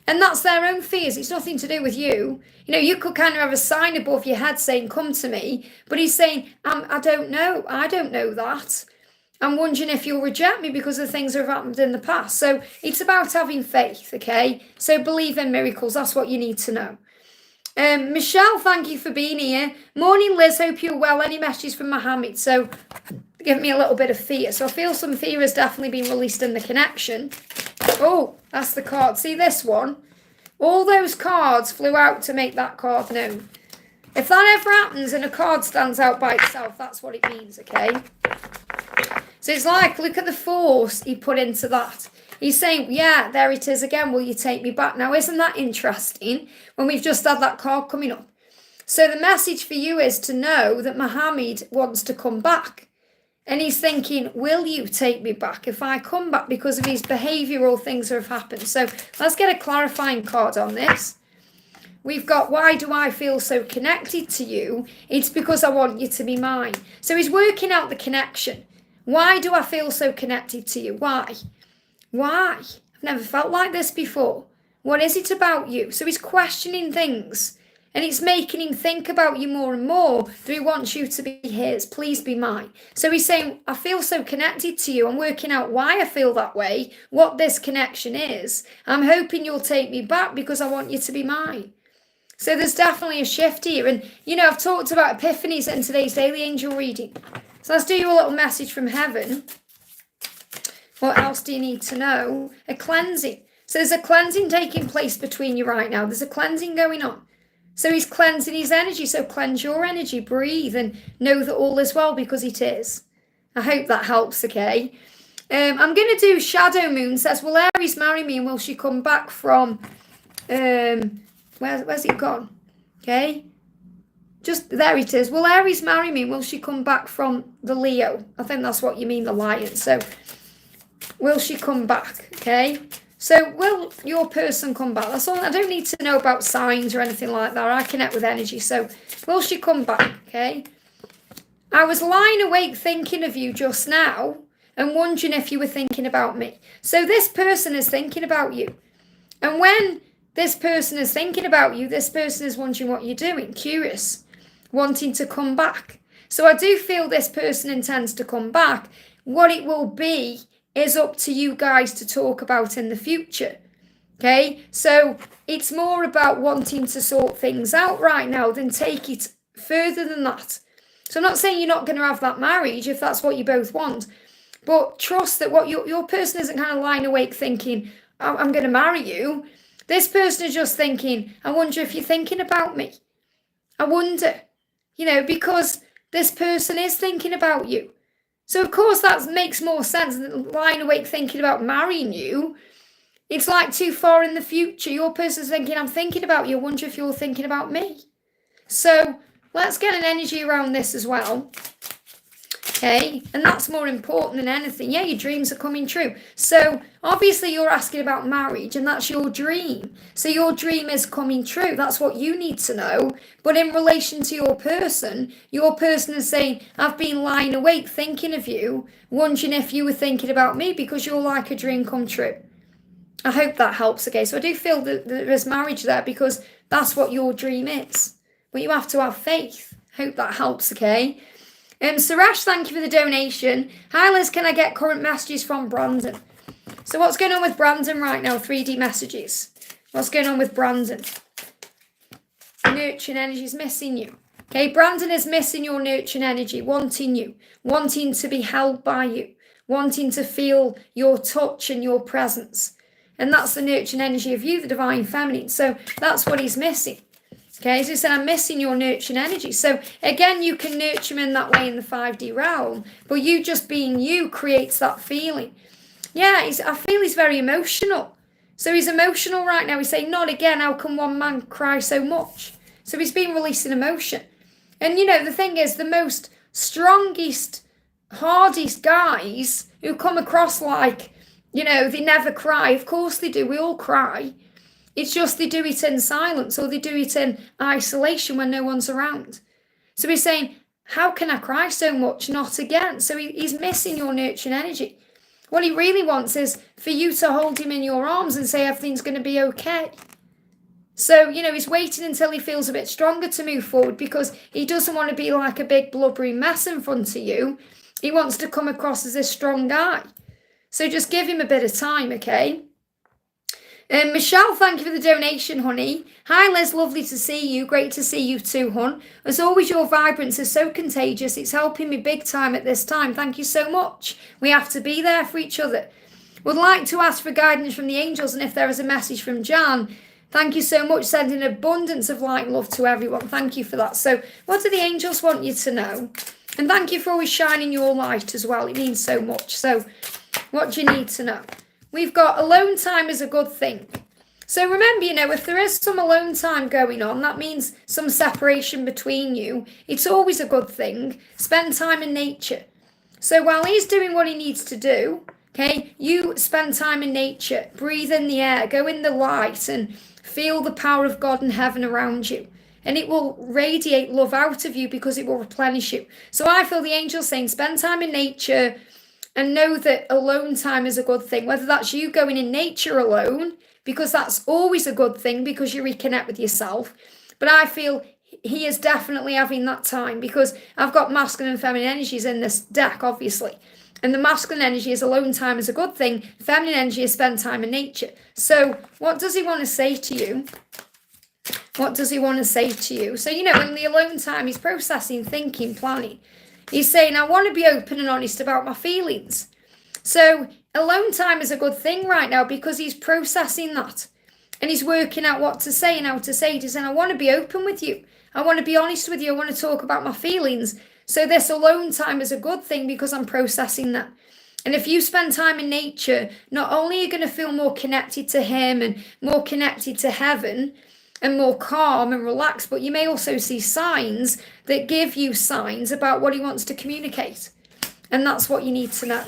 And that's their own fears. It's nothing to do with you. You could kind of have a sign above your head saying, come to me. But he's saying, I don't know. I don't know that. I'm wondering if you'll reject me because of things that have happened in the past. So it's about having faith, okay? So believe in miracles. That's what you need to know. Michelle, thank you for being here. Morning, Liz. Hope you're well. Any messages from Mohammed? So give me a little bit of fear. So I feel some fear has definitely been released in the connection. Oh, that's the card. See this one? All those cards flew out to make that card known. If that ever happens and a card stands out by itself, that's what it means, okay? So it's like, look at the force he put into that. He's saying, yeah, there it is again. Will you take me back? Now, isn't that interesting when we've just had that card coming up? So the message for you is to know that Mohammed wants to come back. And he's thinking, will you take me back if I come back because of his behavioural things that have happened? So let's get a clarifying card on this. We've got, why do I feel so connected to you? It's because I want you to be mine. So he's working out the connection. Why do I feel so connected to you? Why? Why? I've never felt like this before. What is it about you? So he's questioning things and it's making him think about you more and more. Do he wants you to be his? Please be mine. So he's saying, I feel so connected to you. I'm working out why I feel that way, what this connection is. I'm hoping you'll take me back because I want you to be mine. So there's definitely a shift here. And, I've talked about epiphanies in today's daily angel reading. So let's do you a little message from heaven. What else do you need to know? A cleansing. So there's a cleansing taking place between you right now. There's a cleansing going on. So he's cleansing his energy. So cleanse your energy, breathe, and know that all is well because it is. I hope that helps, okay? I'm going to do Shadow Moon. Says, will Aries marry me and will she come back from... where's it gone? Okay. Just, there it is. Will Aries marry me? Will she come back from the Leo? I think that's what you mean, the Lion. So... will she come back? Okay. So will your person come back? That's all. I don't need to know about signs or anything like that. I connect with energy. So will she come back? Okay. I was lying awake thinking of you just now and wondering if you were thinking about me. So this person is thinking about you. And when this person is thinking about you, this person is wondering what you're doing, curious, wanting to come back. So I do feel this person intends to come back. What it will be is up to you guys to talk about in the future. Okay, so it's more about wanting to sort things out right now than take it further than that. So I'm not saying you're not going to have that marriage if that's what you both want, but trust that what your person isn't kind of lying awake thinking, I'm going to marry you. This person is just thinking, I wonder if you're thinking about me. I wonder, because this person is thinking about you. So of course that makes more sense than lying awake thinking about marrying you. It's like too far in the future. Your person's thinking, I'm thinking about you. I wonder if you're thinking about me. So let's get an energy around this as well. Okay, and that's more important than anything. Yeah, your dreams are coming true. So obviously you're asking about marriage and that's your dream. So your dream is coming true. That's what you need to know. But in relation to your person is saying, I've been lying awake thinking of you, wondering if you were thinking about me because you're like a dream come true. I hope that helps, okay? So I do feel that there is marriage there because that's what your dream is. But you have to have faith. Hope that helps, okay? Suresh, thank you for the donation. Hi, Liz, can I get current messages from Brandon? So what's going on with Brandon right now? 3D messages. What's going on with Brandon? Nurturing energy is missing you. Okay, Brandon is missing your nurturing energy, wanting you, wanting to be held by you, wanting to feel your touch and your presence. And that's the nurturing energy of you, the divine feminine. So that's what he's missing. Okay, so he said, I'm missing your nurturing energy. So again, you can nurture him in that way in the 5D realm. But you just being you creates that feeling. Yeah, I feel he's very emotional. So he's emotional right now. He's saying, not again, how can one man cry so much? So he's been releasing emotion. And the thing is, the most strongest, hardest guys who come across like, they never cry. Of course they do. We all cry. It's just they do it in silence or they do it in isolation when no one's around. So he's saying, how can I cry so much? Not again. So he's missing your nurturing energy. What he really wants is for you to hold him in your arms and say everything's going to be okay. So, he's waiting until he feels a bit stronger to move forward because he doesn't want to be like a big blubbery mess in front of you. He wants to come across as a strong guy. So just give him a bit of time, okay? Michelle, thank you for the donation, honey. Hi, Liz, lovely to see you. Great to see you too, hon. As always, your vibrance is so contagious. It's helping me big time at this time. Thank you so much. We have to be there for each other. Would like to ask for guidance from the angels and if there is a message from Jan. Thank you so much. Sending abundance of light and love to everyone. Thank you for that. So what do the angels want you to know? And thank you for always shining your light as well. It means so much. So what do you need to know? We've got alone time is a good thing. So remember, if there is some alone time going on, that means some separation between you. It's always a good thing. Spend time in nature. So while he's doing what he needs to do, okay, you spend time in nature, breathe in the air, go in the light and feel the power of God and heaven around you. And it will radiate love out of you because it will replenish you. So I feel the angels saying, spend time in nature, and know that alone time is a good thing, whether that's you going in nature alone, because that's always a good thing because you reconnect with yourself. But I feel he is definitely having that time because I've got masculine and feminine energies in this deck, obviously. And the masculine energy is alone time is a good thing. Feminine energy is spend time in nature. So what does he want to say to you? What does he want to say to you? So, in the alone time, he's processing, thinking, planning. He's saying, I want to be open and honest about my feelings. So alone time is a good thing right now because he's processing that. And he's working out what to say and how to say it. He's saying, I want to be open with you. I want to be honest with you. I want to talk about my feelings. So this alone time is a good thing because I'm processing that. And if you spend time in nature, not only are you going to feel more connected to him and more connected to heaven, and more calm and relaxed, but you may also see signs that give you signs about what he wants to communicate. And that's what you need to know.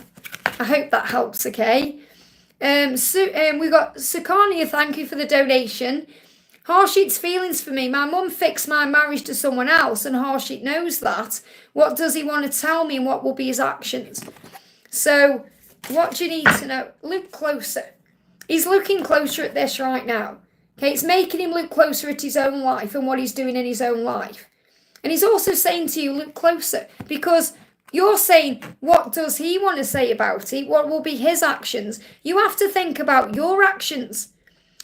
I hope that helps, okay? We got Sukania, thank you for the donation. Harshit's feelings for me. My mum fixed my marriage to someone else and Harshit knows that. What does he want to tell me and what will be his actions? So what do you need to know? Look closer. He's looking closer at this right now. Okay, it's making him look closer at his own life and what he's doing in his own life. And he's also saying to you, look closer, because you're saying, what does he want to say about it? What will be his actions? You have to think about your actions.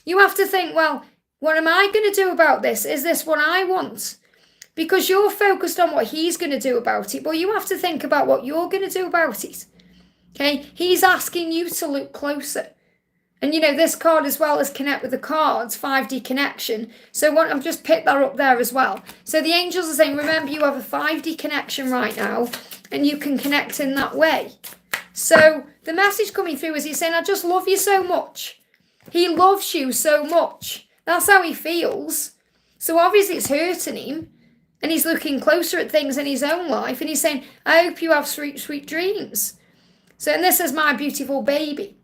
You have to think, well, what am I going to do about this? Is this what I want? Because you're focused on what he's going to do about it, but you have to think about what you're going to do about it. Okay? He's asking you to look closer. And this card as well as connect with the cards, 5D connection. So I've just picked that up there as well. So the angels are saying, remember, you have a 5D connection right now, and you can connect in that way. So the message coming through is he's saying, I just love you so much. He loves you so much. That's how he feels. So obviously it's hurting him. And he's looking closer at things in his own life. And he's saying, I hope you have sweet, sweet dreams. So, and this is my beautiful baby.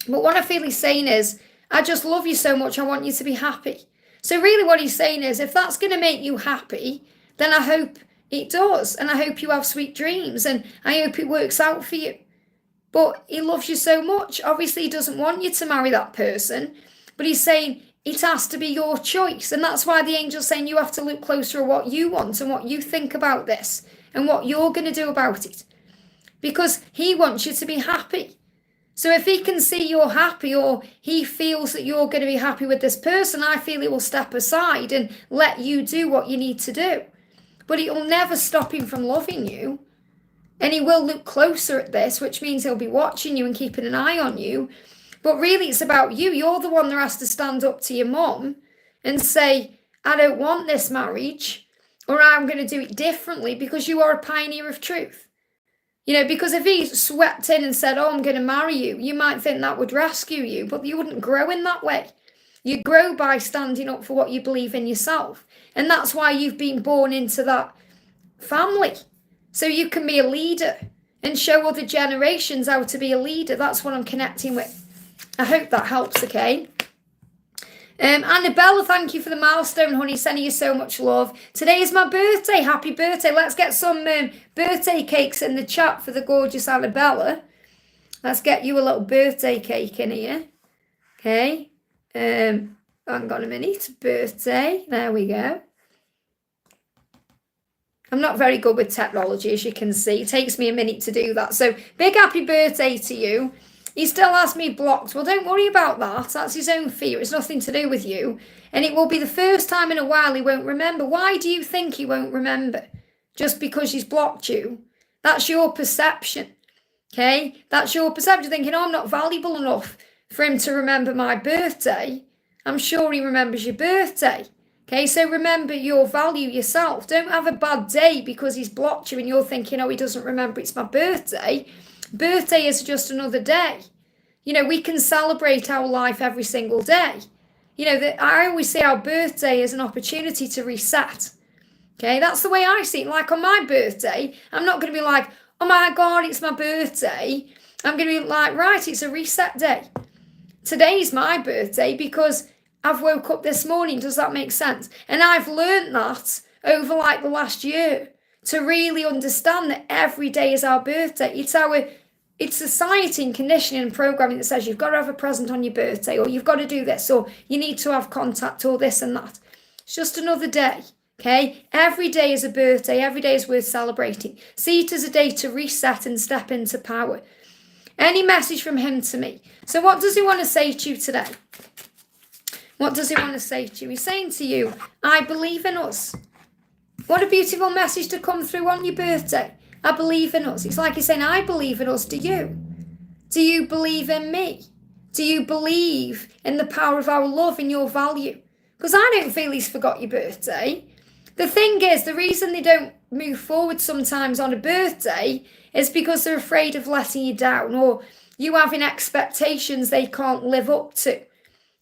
But what I feel he's saying is, I just love you so much, I want you to be happy. So really what he's saying is, if that's going to make you happy, then I hope it does. And I hope you have sweet dreams. And I hope it works out for you. But he loves you so much. Obviously, he doesn't want you to marry that person. But he's saying it has to be your choice. And that's why the angel's saying you have to look closer at what you want and what you think about this and what you're going to do about it. Because he wants you to be happy. So if he can see you're happy, or he feels that you're going to be happy with this person, I feel he will step aside and let you do what you need to do. But it will never stop him from loving you. And he will look closer at this, which means he'll be watching you and keeping an eye on you. But really it's about you. You're the one that has to stand up to your mum and say, I don't want this marriage, or I'm going to do it differently, because you are a pioneer of truth. Because if he swept in and said, oh, I'm going to marry you, you might think that would rescue you, but you wouldn't grow in that way. You grow by standing up for what you believe in yourself. And that's why you've been born into that family. So you can be a leader and show other generations how to be a leader. That's what I'm connecting with. I hope that helps, okay? Annabella, thank you for the milestone, honey. Sending you so much love. Today is my birthday. Happy birthday. Let's get some birthday cakes in the chat for the gorgeous Annabella. Let's get you a little birthday cake in here. Okay. Hang on a minute. Birthday. There we go. I'm not very good with technology, as you can see. It takes me a minute to do that. So big happy birthday to you. He still has me blocked. Well, don't worry about that. That's his own fear. It's nothing to do with you. And it will be the first time in a while he won't remember. Why do you think he won't remember? Just because he's blocked you? That's your perception. Okay? That's your perception. Thinking, oh, I'm not valuable enough for him to remember my birthday. I'm sure he remembers your birthday. Okay? So remember your value yourself. Don't have a bad day because he's blocked you and you're thinking, oh, he doesn't remember it's my birthday. Birthday is just another day. We can celebrate our life every single day. I always say our birthday is an opportunity to reset. Okay, that's the way I see it. Like on my birthday, I'm not going to be like, oh my God, it's my birthday. I'm going to be like, right, it's a reset day. Today's my birthday because I've woke up this morning. Does that make sense? And I've learned that over like the last year, to really understand that every day is our birthday. It's society and conditioning and programming that says you've got to have a present on your birthday, or you've got to do this, or you need to have contact, or this and that. It's just another day, okay? Every day is a birthday. Every day is worth celebrating. See it as a day to reset and step into power. Any message from him to me? So what does he want to say to you today? What does he want to say to you? He's saying to you, I believe in us. What a beautiful message to come through on your birthday. I believe in us. It's like he's saying, I believe in us. Do you? Do you believe in me? Do you believe in the power of our love and your value? Because I don't feel he's forgot your birthday. The thing is, the reason they don't move forward sometimes on a birthday is because they're afraid of letting you down, or you having expectations they can't live up to,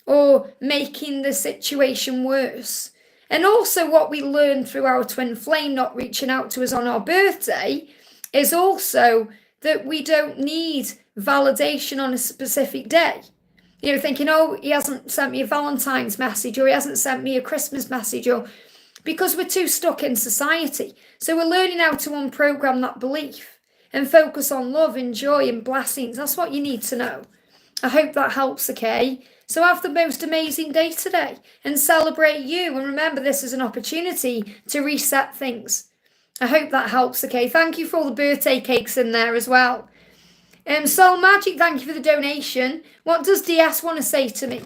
or making the situation worse. And also what we learn through our twin flame not reaching out to us on our birthday is also that we don't need validation on a specific day. Thinking, oh, he hasn't sent me a Valentine's message, or he hasn't sent me a Christmas message, or because we're too stuck in society. So we're learning how to unprogram that belief and focus on love and joy and blessings. That's what you need to know. I hope that helps, okay? So have the most amazing day today and celebrate you. And remember, this is an opportunity to reset things. I hope that helps, okay? Thank you for all the birthday cakes in there as well. Soul Magic, thank you for the donation. What does DS want to say to me?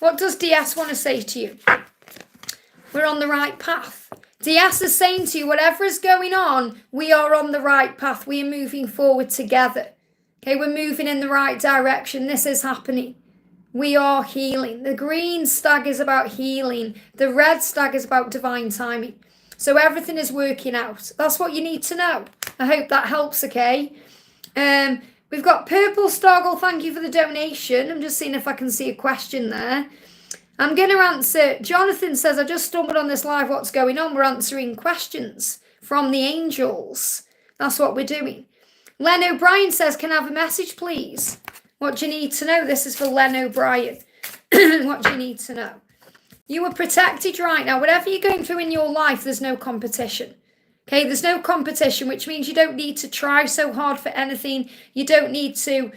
What does DS want to say to you? We're on the right path. DS is saying to you, whatever is going on, we are on the right path. We are moving forward together. Okay, we're moving in the right direction. This is happening. We are healing. The green stag is about healing. The red stag is about divine timing. So everything is working out. That's what you need to know. I hope that helps, okay? We've got Purple Stargle. Thank you for the donation. I'm just seeing if I can see a question there. I'm going to answer. Jonathan says, I just stumbled on this live. What's going on? We're answering questions from the angels. That's what we're doing. Len O'Brien says, can I have a message, please? What do you need to know? This is for Len O'Brien. What do you need to know? You are protected right now. Whatever you're going through in your life, there's no competition. Okay, there's no competition, which means you don't need to try so hard for anything. You don't need to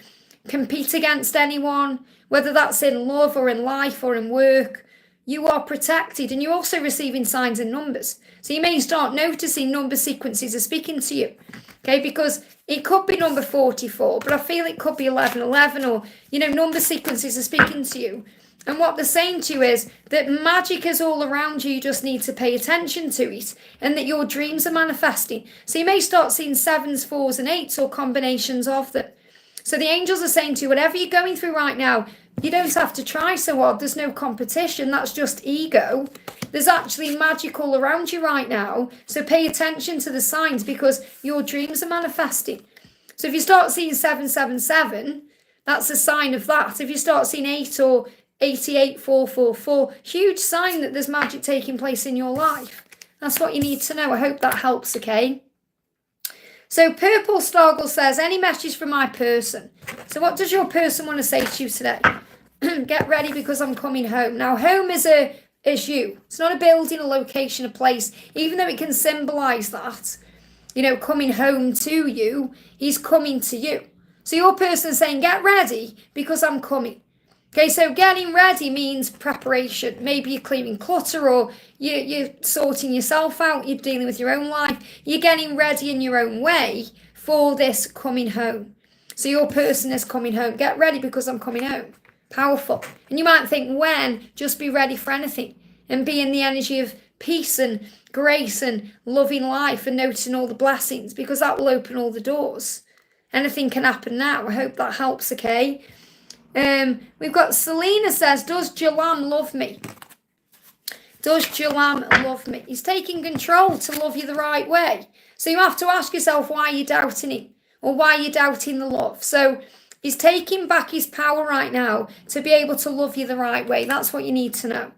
compete against anyone, whether that's in love or in life or in work. You are protected, and you're also receiving signs and numbers. So you may start noticing number sequences are speaking to you. Okay, because it could be number 44, but I feel it could be 1111, or, number sequences are speaking to you. And what they're saying to you is that magic is all around you. You just need to pay attention to it, and that your dreams are manifesting. So you may start seeing 7s, 4s, and 8s, or combinations of them. So the angels are saying to you, whatever you're going through right now, you don't have to try so hard. There's no competition. That's just ego. There's actually magic all around you right now. So pay attention to the signs, because your dreams are manifesting. So if you start seeing 777, that's a sign of that. If you start seeing 8 or 88444, huge sign that there's magic taking place in your life. That's what you need to know. I hope that helps, okay? So Purple Stargle says, any message from my person? So what does your person want to say to you today? Get ready, because I'm coming home. Now, home is you. It's not a building, a location, a place, even though it can symbolize that. Coming home to you, he's coming to you. So your person is saying, get ready, because I'm coming. Okay, so getting ready means preparation. Maybe you're clearing clutter, or you're sorting yourself out. You're dealing with your own life. You're getting ready in your own way for this coming home. So your person is coming home. Get ready, because I'm coming home. Powerful. And you might think, when? Just be ready for anything. And be in the energy of peace and grace and loving life and noticing all the blessings, because that will open all the doors. Anything can happen now. I hope that helps, okay? We've got Selena says, does Jalam love me? Does Jalam love me? He's taking control to love you the right way. So you have to ask yourself why you're doubting him, or why you're doubting the love. So he's taking back his power right now to be able to love you the right way. That's what you need to know.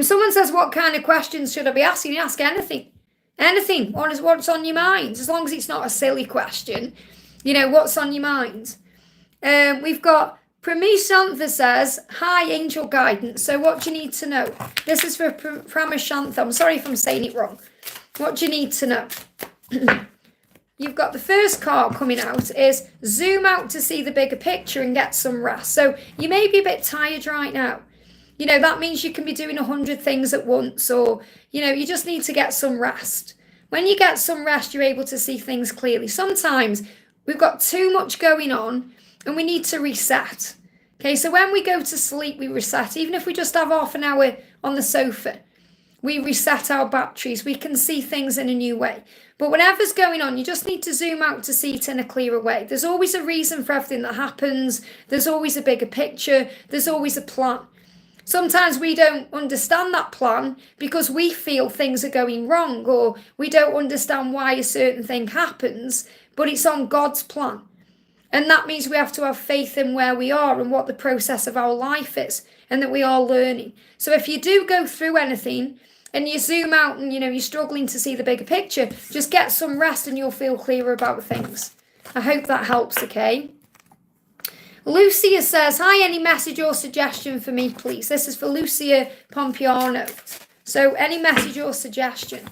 Someone says, what kind of questions should I be asking? You ask anything. Anything. What's on your mind? As long as it's not a silly question. What's on your mind? We've got Pramishantha says, hi, angel guidance. So what do you need to know? This is for Pramishantha. I'm sorry if I'm saying it wrong. What do you need to know? You've got the first card coming out is zoom out to see the bigger picture and get some rest. So you may be a bit tired right now. That means you can be doing 100 things at once, or, you just need to get some rest. When you get some rest, you're able to see things clearly. Sometimes we've got too much going on and we need to reset. Okay, so when we go to sleep, we reset. Even if we just have half an hour on the sofa, we reset our batteries. We can see things in a new way. But whatever's going on, you just need to zoom out to see it in a clearer way. There's always a reason for everything that happens. There's always a bigger picture. There's always a plan. Sometimes we don't understand that plan because we feel things are going wrong, or we don't understand why a certain thing happens, but it's on God's plan. And that means we have to have faith in where we are and what the process of our life is, and that we are learning. So if you do go through anything and you zoom out and you're struggling to see the bigger picture, just get some rest and you'll feel clearer about things. I hope that helps, okay? Lucia says, hi, any message or suggestion for me, please? This is for Lucia Pompiano. So any message or suggestion?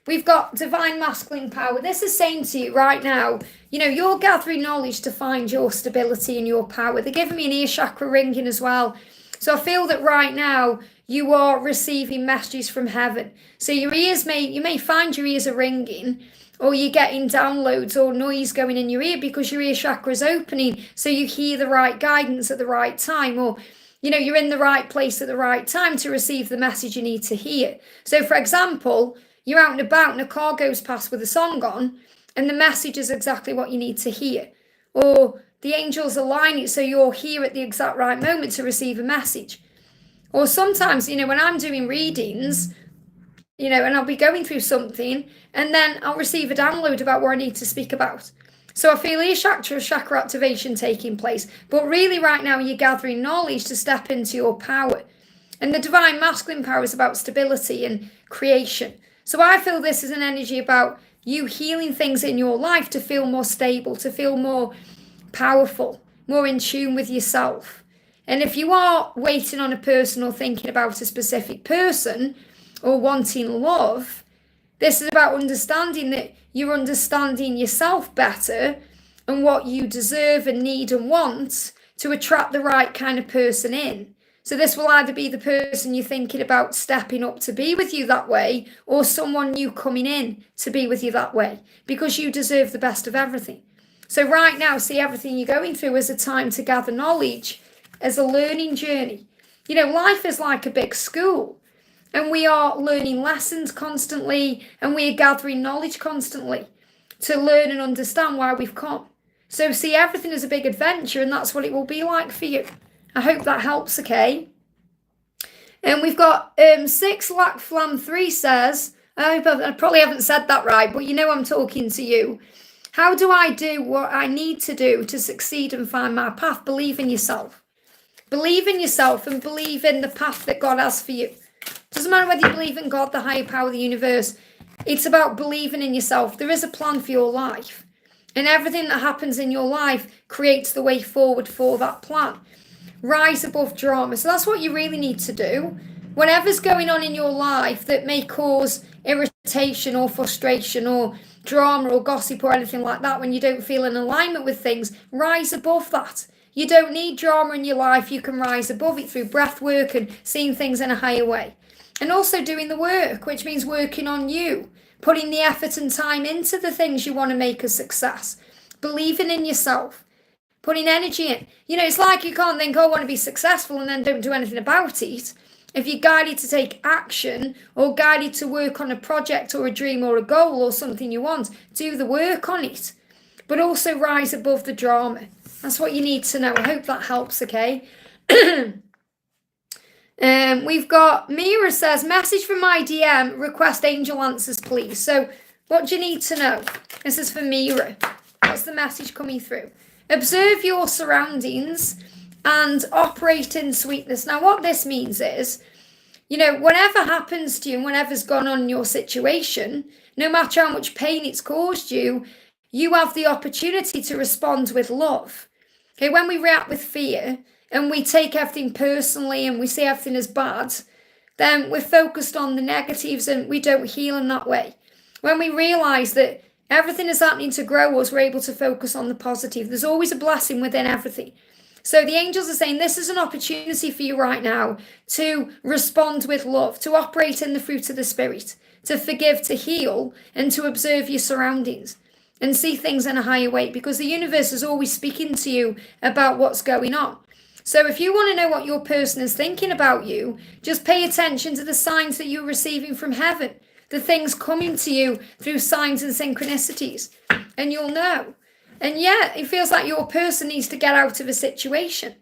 We've got divine masculine power. This is saying to you right now, you're gathering knowledge to find your stability and your power. They're giving me an ear chakra ringing as well. So I feel that right now you are receiving messages from heaven. So your ears you may find your ears are ringing, or you're getting downloads or noise going in your ear because your ear chakra is opening, so you hear the right guidance at the right time, or you're in the right place at the right time to receive the message you need to hear. So, for example, you're out and about and a car goes past with a song on, and the message is exactly what you need to hear. Or the angels align it so you're here at the exact right moment to receive a message. Or sometimes, when I'm doing readings, and I'll be going through something, and then I'll receive a download about what I need to speak about. So I feel ear chakra activation taking place. But really right now you're gathering knowledge to step into your power. And the divine masculine power is about stability and creation. So I feel this is an energy about you healing things in your life to feel more stable, to feel more powerful, more in tune with yourself. And if you are waiting on a person or thinking about a specific person or wanting love, this is about understanding that you're understanding yourself better and what you deserve and need and want to attract the right kind of person in. So this will either be the person you're thinking about stepping up to be with you that way, or someone new coming in to be with you that way, because you deserve the best of everything. So right now, see everything you're going through as a time to gather knowledge, as a learning journey. Life is like a big school. And we are learning lessons constantly, and we are gathering knowledge constantly to learn and understand why we've come. So see everything as a big adventure, and that's what it will be like for you. I hope that helps, okay? And we've got 6 Lack Flam 3 says, I probably haven't said that right, but I'm talking to you. How do I do what I need to do to succeed and find my path? Believe in yourself. Believe in yourself and believe in the path that God has for you. Doesn't matter whether you believe in God, the higher power of the universe. It's about believing in yourself. There is a plan for your life. And everything that happens in your life creates the way forward for that plan. Rise above drama. So that's what you really need to do. Whatever's going on in your life that may cause irritation or frustration or drama or gossip or anything like that, when you don't feel in alignment with things, rise above that. You don't need drama in your life. You can rise above it through breath work and seeing things in a higher way. And also doing the work, which means working on you, putting the effort and time into the things you want to make a success, believing in yourself, putting energy in. It's like you can't think, I want to be successful and then don't do anything about it. If you're guided to take action or guided to work on a project or a dream or a goal or something you want, do the work on it. But also rise above the drama. That's what you need to know. I hope that helps, okay? We've got Mira says, message from my DM, request angel answers, please. So what do you need to know? This is for Mira. What's the message coming through? Observe your surroundings and operate in sweetness. Now, what this means is, whatever happens to you and whatever's gone on in your situation, no matter how much pain it's caused you, you have the opportunity to respond with love. Okay, when we react with fear and we take everything personally and we see everything as bad, then we're focused on the negatives and we don't heal in that way. When we realise that everything is happening to grow us, we're able to focus on the positive. There's always a blessing within everything. So the angels are saying this is an opportunity for you right now to respond with love, to operate in the fruit of the Spirit, to forgive, to heal, and to observe your surroundings and see things in a higher way, because the universe is always speaking to you about what's going on. So if you want to know what your person is thinking about you, just pay attention to the signs that you're receiving from heaven, the things coming to you through signs and synchronicities, and you'll know. And yeah, it feels like your person needs to get out of a situation,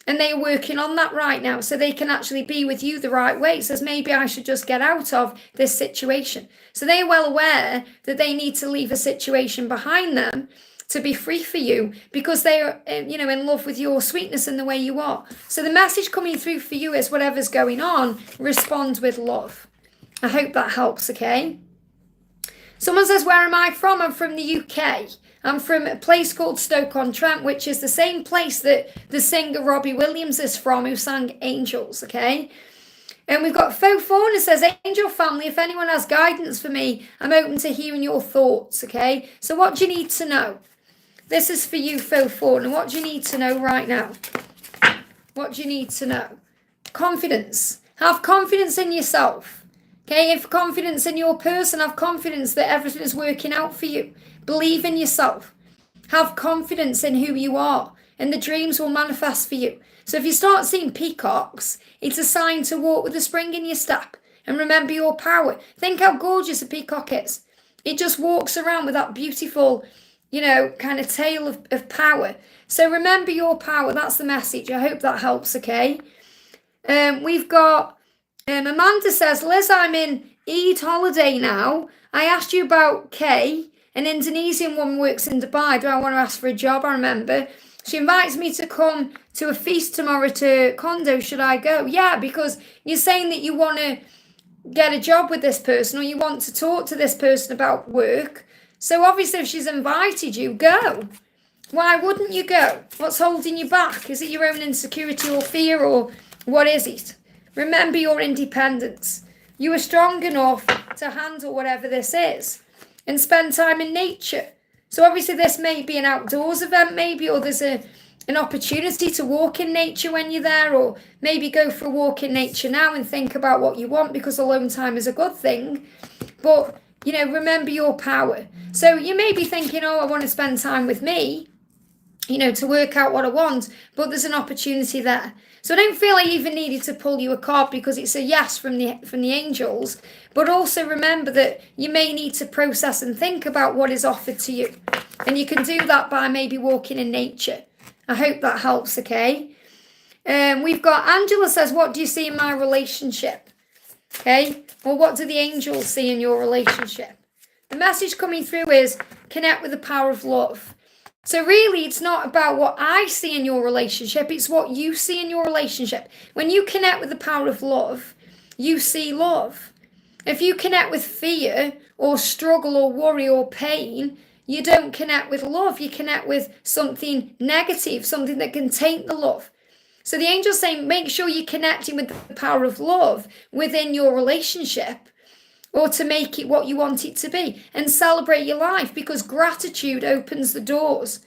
and they're working on that right now so they can actually be with you the right way. It says, maybe I should just get out of this situation. So they're well aware that they need to leave a situation behind them to be free for you, because they are, in love with your sweetness and the way you are. So the message coming through for you is whatever's going on, respond with love. I hope that helps, okay? Someone says, where am I from? I'm from the UK. I'm from a place called Stoke-on-Trent, which is the same place that the singer Robbie Williams is from, who sang Angels, okay? And we've got Faux Fauna says, Angel family, if anyone has guidance for me, I'm open to hearing your thoughts, okay? So what do you need to know? This is for you, Faux Fauna. What do you need to know right now? What do you need to know? Confidence. Have confidence in yourself. Okay, have confidence in your person. Have confidence that everything is working out for you. Believe in yourself. Have confidence in who you are, and the dreams will manifest for you. So if you start seeing peacocks, it's a sign to walk with a spring in your step and remember your power. Think how gorgeous a peacock is. It just walks around with that beautiful, kind of tail of power. So remember your power. That's the message. I hope that helps, okay? We've got Amanda says, Liz, I'm in Eid holiday now. I asked you about Kay. An Indonesian woman works in Dubai. Do I want to ask for a job? I remember. She invites me to come to a feast tomorrow to condo. Should I go? Yeah, because you're saying that you want to get a job with this person or you want to talk to this person about work. So obviously if she's invited you, go. Why wouldn't you go? What's holding you back? Is it your own insecurity or fear, or what is it? Remember your independence. You are strong enough to handle whatever this is and spend time in nature. So obviously this may be an outdoors event maybe, or there's an opportunity to walk in nature when you're there, or maybe go for a walk in nature now and think about what you want, because alone time is a good thing. But, remember your power. So you may be thinking, I want to spend time with me, to work out what I want, but there's an opportunity there. So I don't feel I even needed to pull you a card because it's a yes from the angels. But also remember that you may need to process and think about what is offered to you. And you can do that by maybe walking in nature. I hope that helps, okay? We've got Angela says, what do you see in my relationship? Okay, well, what do the angels see in your relationship? The message coming through is connect with the power of love. So really, it's not about what I see in your relationship, it's what you see in your relationship. When you connect with the power of love, you see love. If you connect with fear or struggle or worry or pain, you don't connect with love. You connect with something negative, something that can taint the love. So the angel's saying, make sure you're connecting with the power of love within your relationship, or to make it what you want it to be, and celebrate your life, because gratitude opens the doors.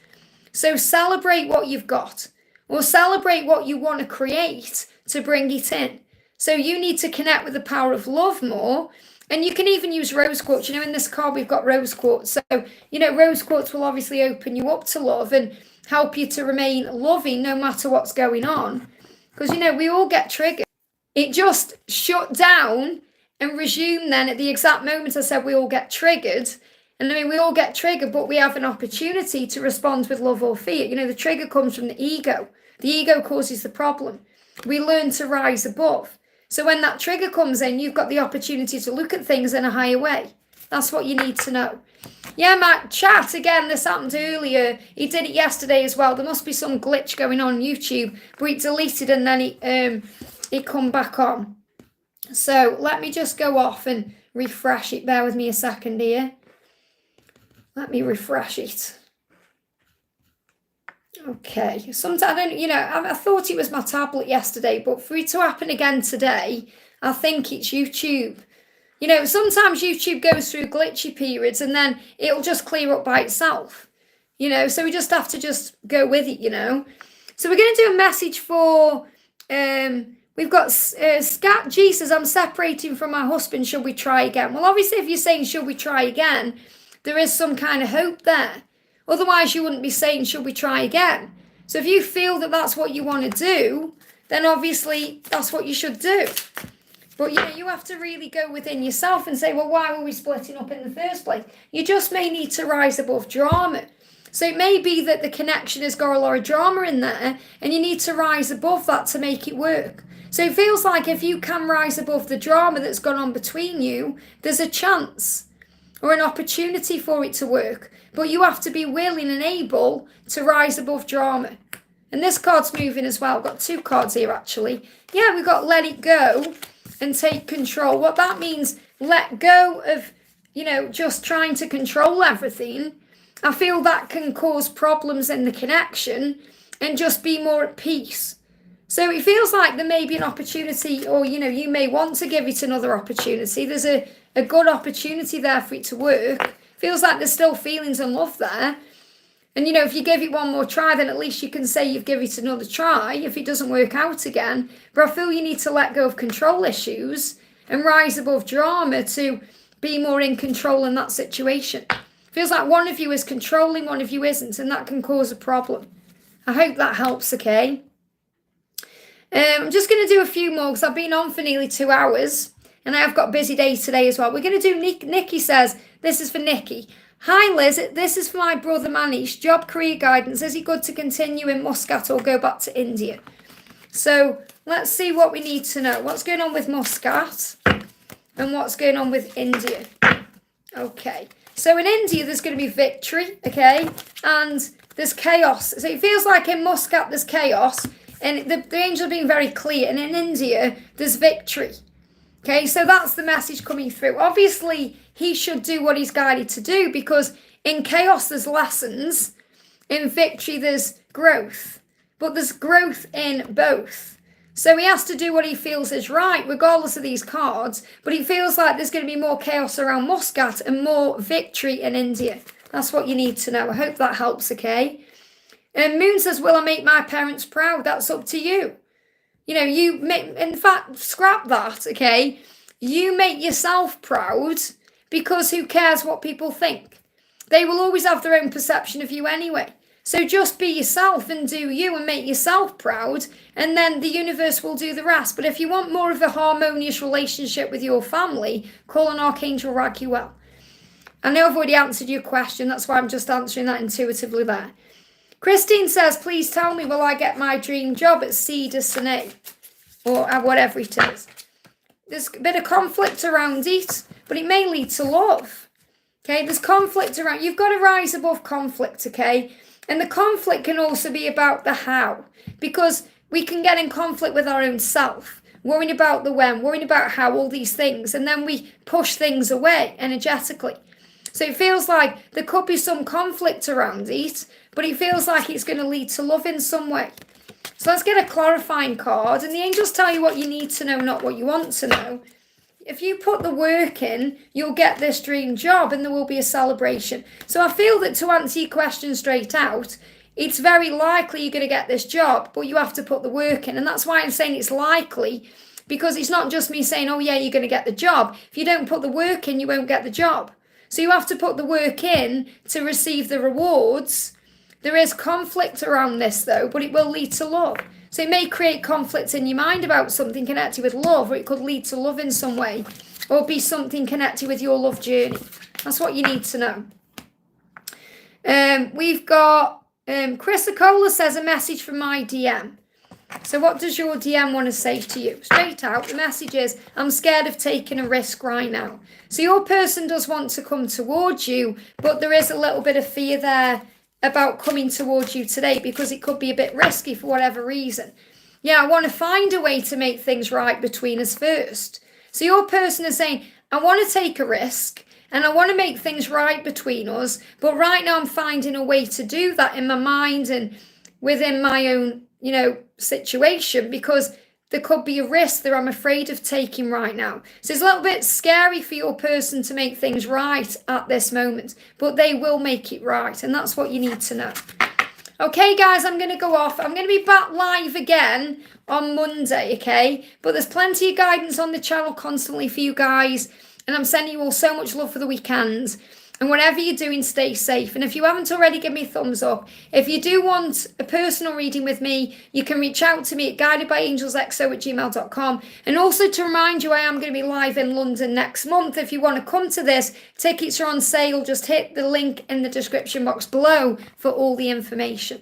So celebrate what you've got, or celebrate what you want to create to bring it in. So you need to connect with the power of love more. And you can even use rose quartz. In this card we've got rose quartz. So, rose quartz will obviously open you up to love and help you to remain loving no matter what's going on. Because, we all get triggered. It just shut down and resumed then at the exact moment I said we all get triggered. And we all get triggered, but we have an opportunity to respond with love or fear. The trigger comes from the ego. The ego causes the problem. We learn to rise above. So when that trigger comes in, you've got the opportunity to look at things in a higher way. That's what you need to know. Yeah, Matt, chat again. This happened earlier. He did it yesterday as well. There must be some glitch going on YouTube, but it deleted and then it come back on. So let me just go off and refresh it. Bear with me a second here. Let me refresh it. Okay, sometimes I don't, I thought it was my tablet yesterday, but for it to happen again today, I think it's YouTube. Sometimes YouTube goes through glitchy periods and then it'll just clear up by itself, so we just have to just go with it, So we're going to do a message for, we've got Scat G says, I'm separating from my husband, should we try again? Well, obviously if you're saying, should we try again, there is some kind of hope there. Otherwise, you wouldn't be saying, should we try again? So if you feel that that's what you want to do, then obviously that's what you should do. But, you have to really go within yourself and say, well, why were we splitting up in the first place? You just may need to rise above drama. So it may be that the connection has got a lot of drama in there and you need to rise above that to make it work. So it feels like if you can rise above the drama that's gone on between you, there's a chance or an opportunity for it to work. But you have to be willing and able to rise above drama. And this card's moving as well. I've got two cards here, actually. Yeah, we've got let it go and take control. What that means, let go of, just trying to control everything. I feel that can cause problems in the connection and just be more at peace. So it feels like there may be an opportunity, or, you may want to give it another opportunity. There's a good opportunity there for it to work. Feels like there's still feelings and love there. And, if you give it one more try, then at least you can say you've given it another try if it doesn't work out again. But I feel you need to let go of control issues and rise above drama to be more in control in that situation. Feels like one of you is controlling, one of you isn't, and that can cause a problem. I hope that helps, okay? I'm just going to do a few more because I've been on for nearly 2 hours and I have got a busy day today as well. We're going to do Nikki says, this is for Nikki. Hi Liz, this is for my brother Manish. Job career guidance. Is he good to continue in Muscat or go back to India? So let's see what we need to know. What's going on with Muscat and what's going on with India? Okay. So in India, there's going to be victory, okay? And there's chaos. So it feels like in Muscat, there's chaos. And the angel being very clear. And in India, there's victory. Okay, so that's the message coming through. Obviously, he should do what he's guided to do because in chaos, there's lessons. In victory, there's growth. But there's growth in both. So he has to do what he feels is right, regardless of these cards. But he feels like there's going to be more chaos around Muscat and more victory in India. That's what you need to know. I hope that helps, okay? And Moon says, will I make my parents proud? That's up to you. You know, in fact, scrap that, okay? You make yourself proud because who cares what people think? They will always have their own perception of you anyway. So just be yourself and do you and make yourself proud, and then the universe will do the rest. But if you want more of a harmonious relationship with your family, call on Archangel Raguel. I know I've already answered your question. That's why I'm just answering that intuitively there. Christine says, please tell me, will I get my dream job at Cedar Sinai? Or whatever it is. There's a bit of conflict around it, but it may lead to love. Okay, there's conflict around. You've got to rise above conflict, okay? And the conflict can also be about the how. Because we can get in conflict with our own self. Worrying about the when, worrying about how, all these things. And then we push things away energetically. So it feels like there could be some conflict around it, but it feels like it's going to lead to love in some way. So let's get a clarifying card. And the angels tell you what you need to know, not what you want to know. If you put the work in, you'll get this dream job and there will be a celebration. So I feel that to answer your question straight out, it's very likely you're going to get this job, but you have to put the work in. And that's why I'm saying it's likely, because it's not just me saying, oh yeah, you're going to get the job. If you don't put the work in, you won't get the job. So you have to put the work in to receive the rewards. There is conflict around this though, but it will lead to love. So it may create conflict in your mind about something connected with love, or it could lead to love in some way, or be something connected with your love journey. That's what you need to know. We've got Chris Acola says a message from my DM. So what does your DM want to say to you? Straight out, the message is, I'm scared of taking a risk right now. So your person does want to come towards you, but there is a little bit of fear there about coming towards you today because it could be a bit risky for whatever reason. Yeah, I want to find a way to make things right between us first. So your person is saying, I want to take a risk and I want to make things right between us, but right now I'm finding a way to do that in my mind and within my own, situation, because there could be a risk that I'm afraid of taking right now. So it's a little bit scary for your person to make things right at this moment, but they will make it right. And that's what you need to know. Okay, guys, I'm going to go off. I'm going to be back live again on Monday, okay? But there's plenty of guidance on the channel constantly for you guys. And I'm sending you all so much love for the weekend. And whatever you're doing, stay safe. And if you haven't already, give me a thumbs up. If you do want a personal reading with me, you can reach out to me at guidedbyangelsxo@gmail.com. And also to remind you, I am going to be live in London next month. If you want to come to this, tickets are on sale. Just hit the link in the description box below for all the information.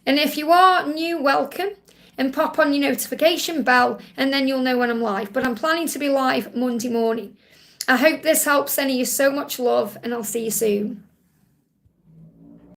And if you are new, welcome. And pop on your notification bell, and then you'll know when I'm live. But I'm planning to be live Monday morning. I hope this helps. Sending you so much love, and I'll see you soon.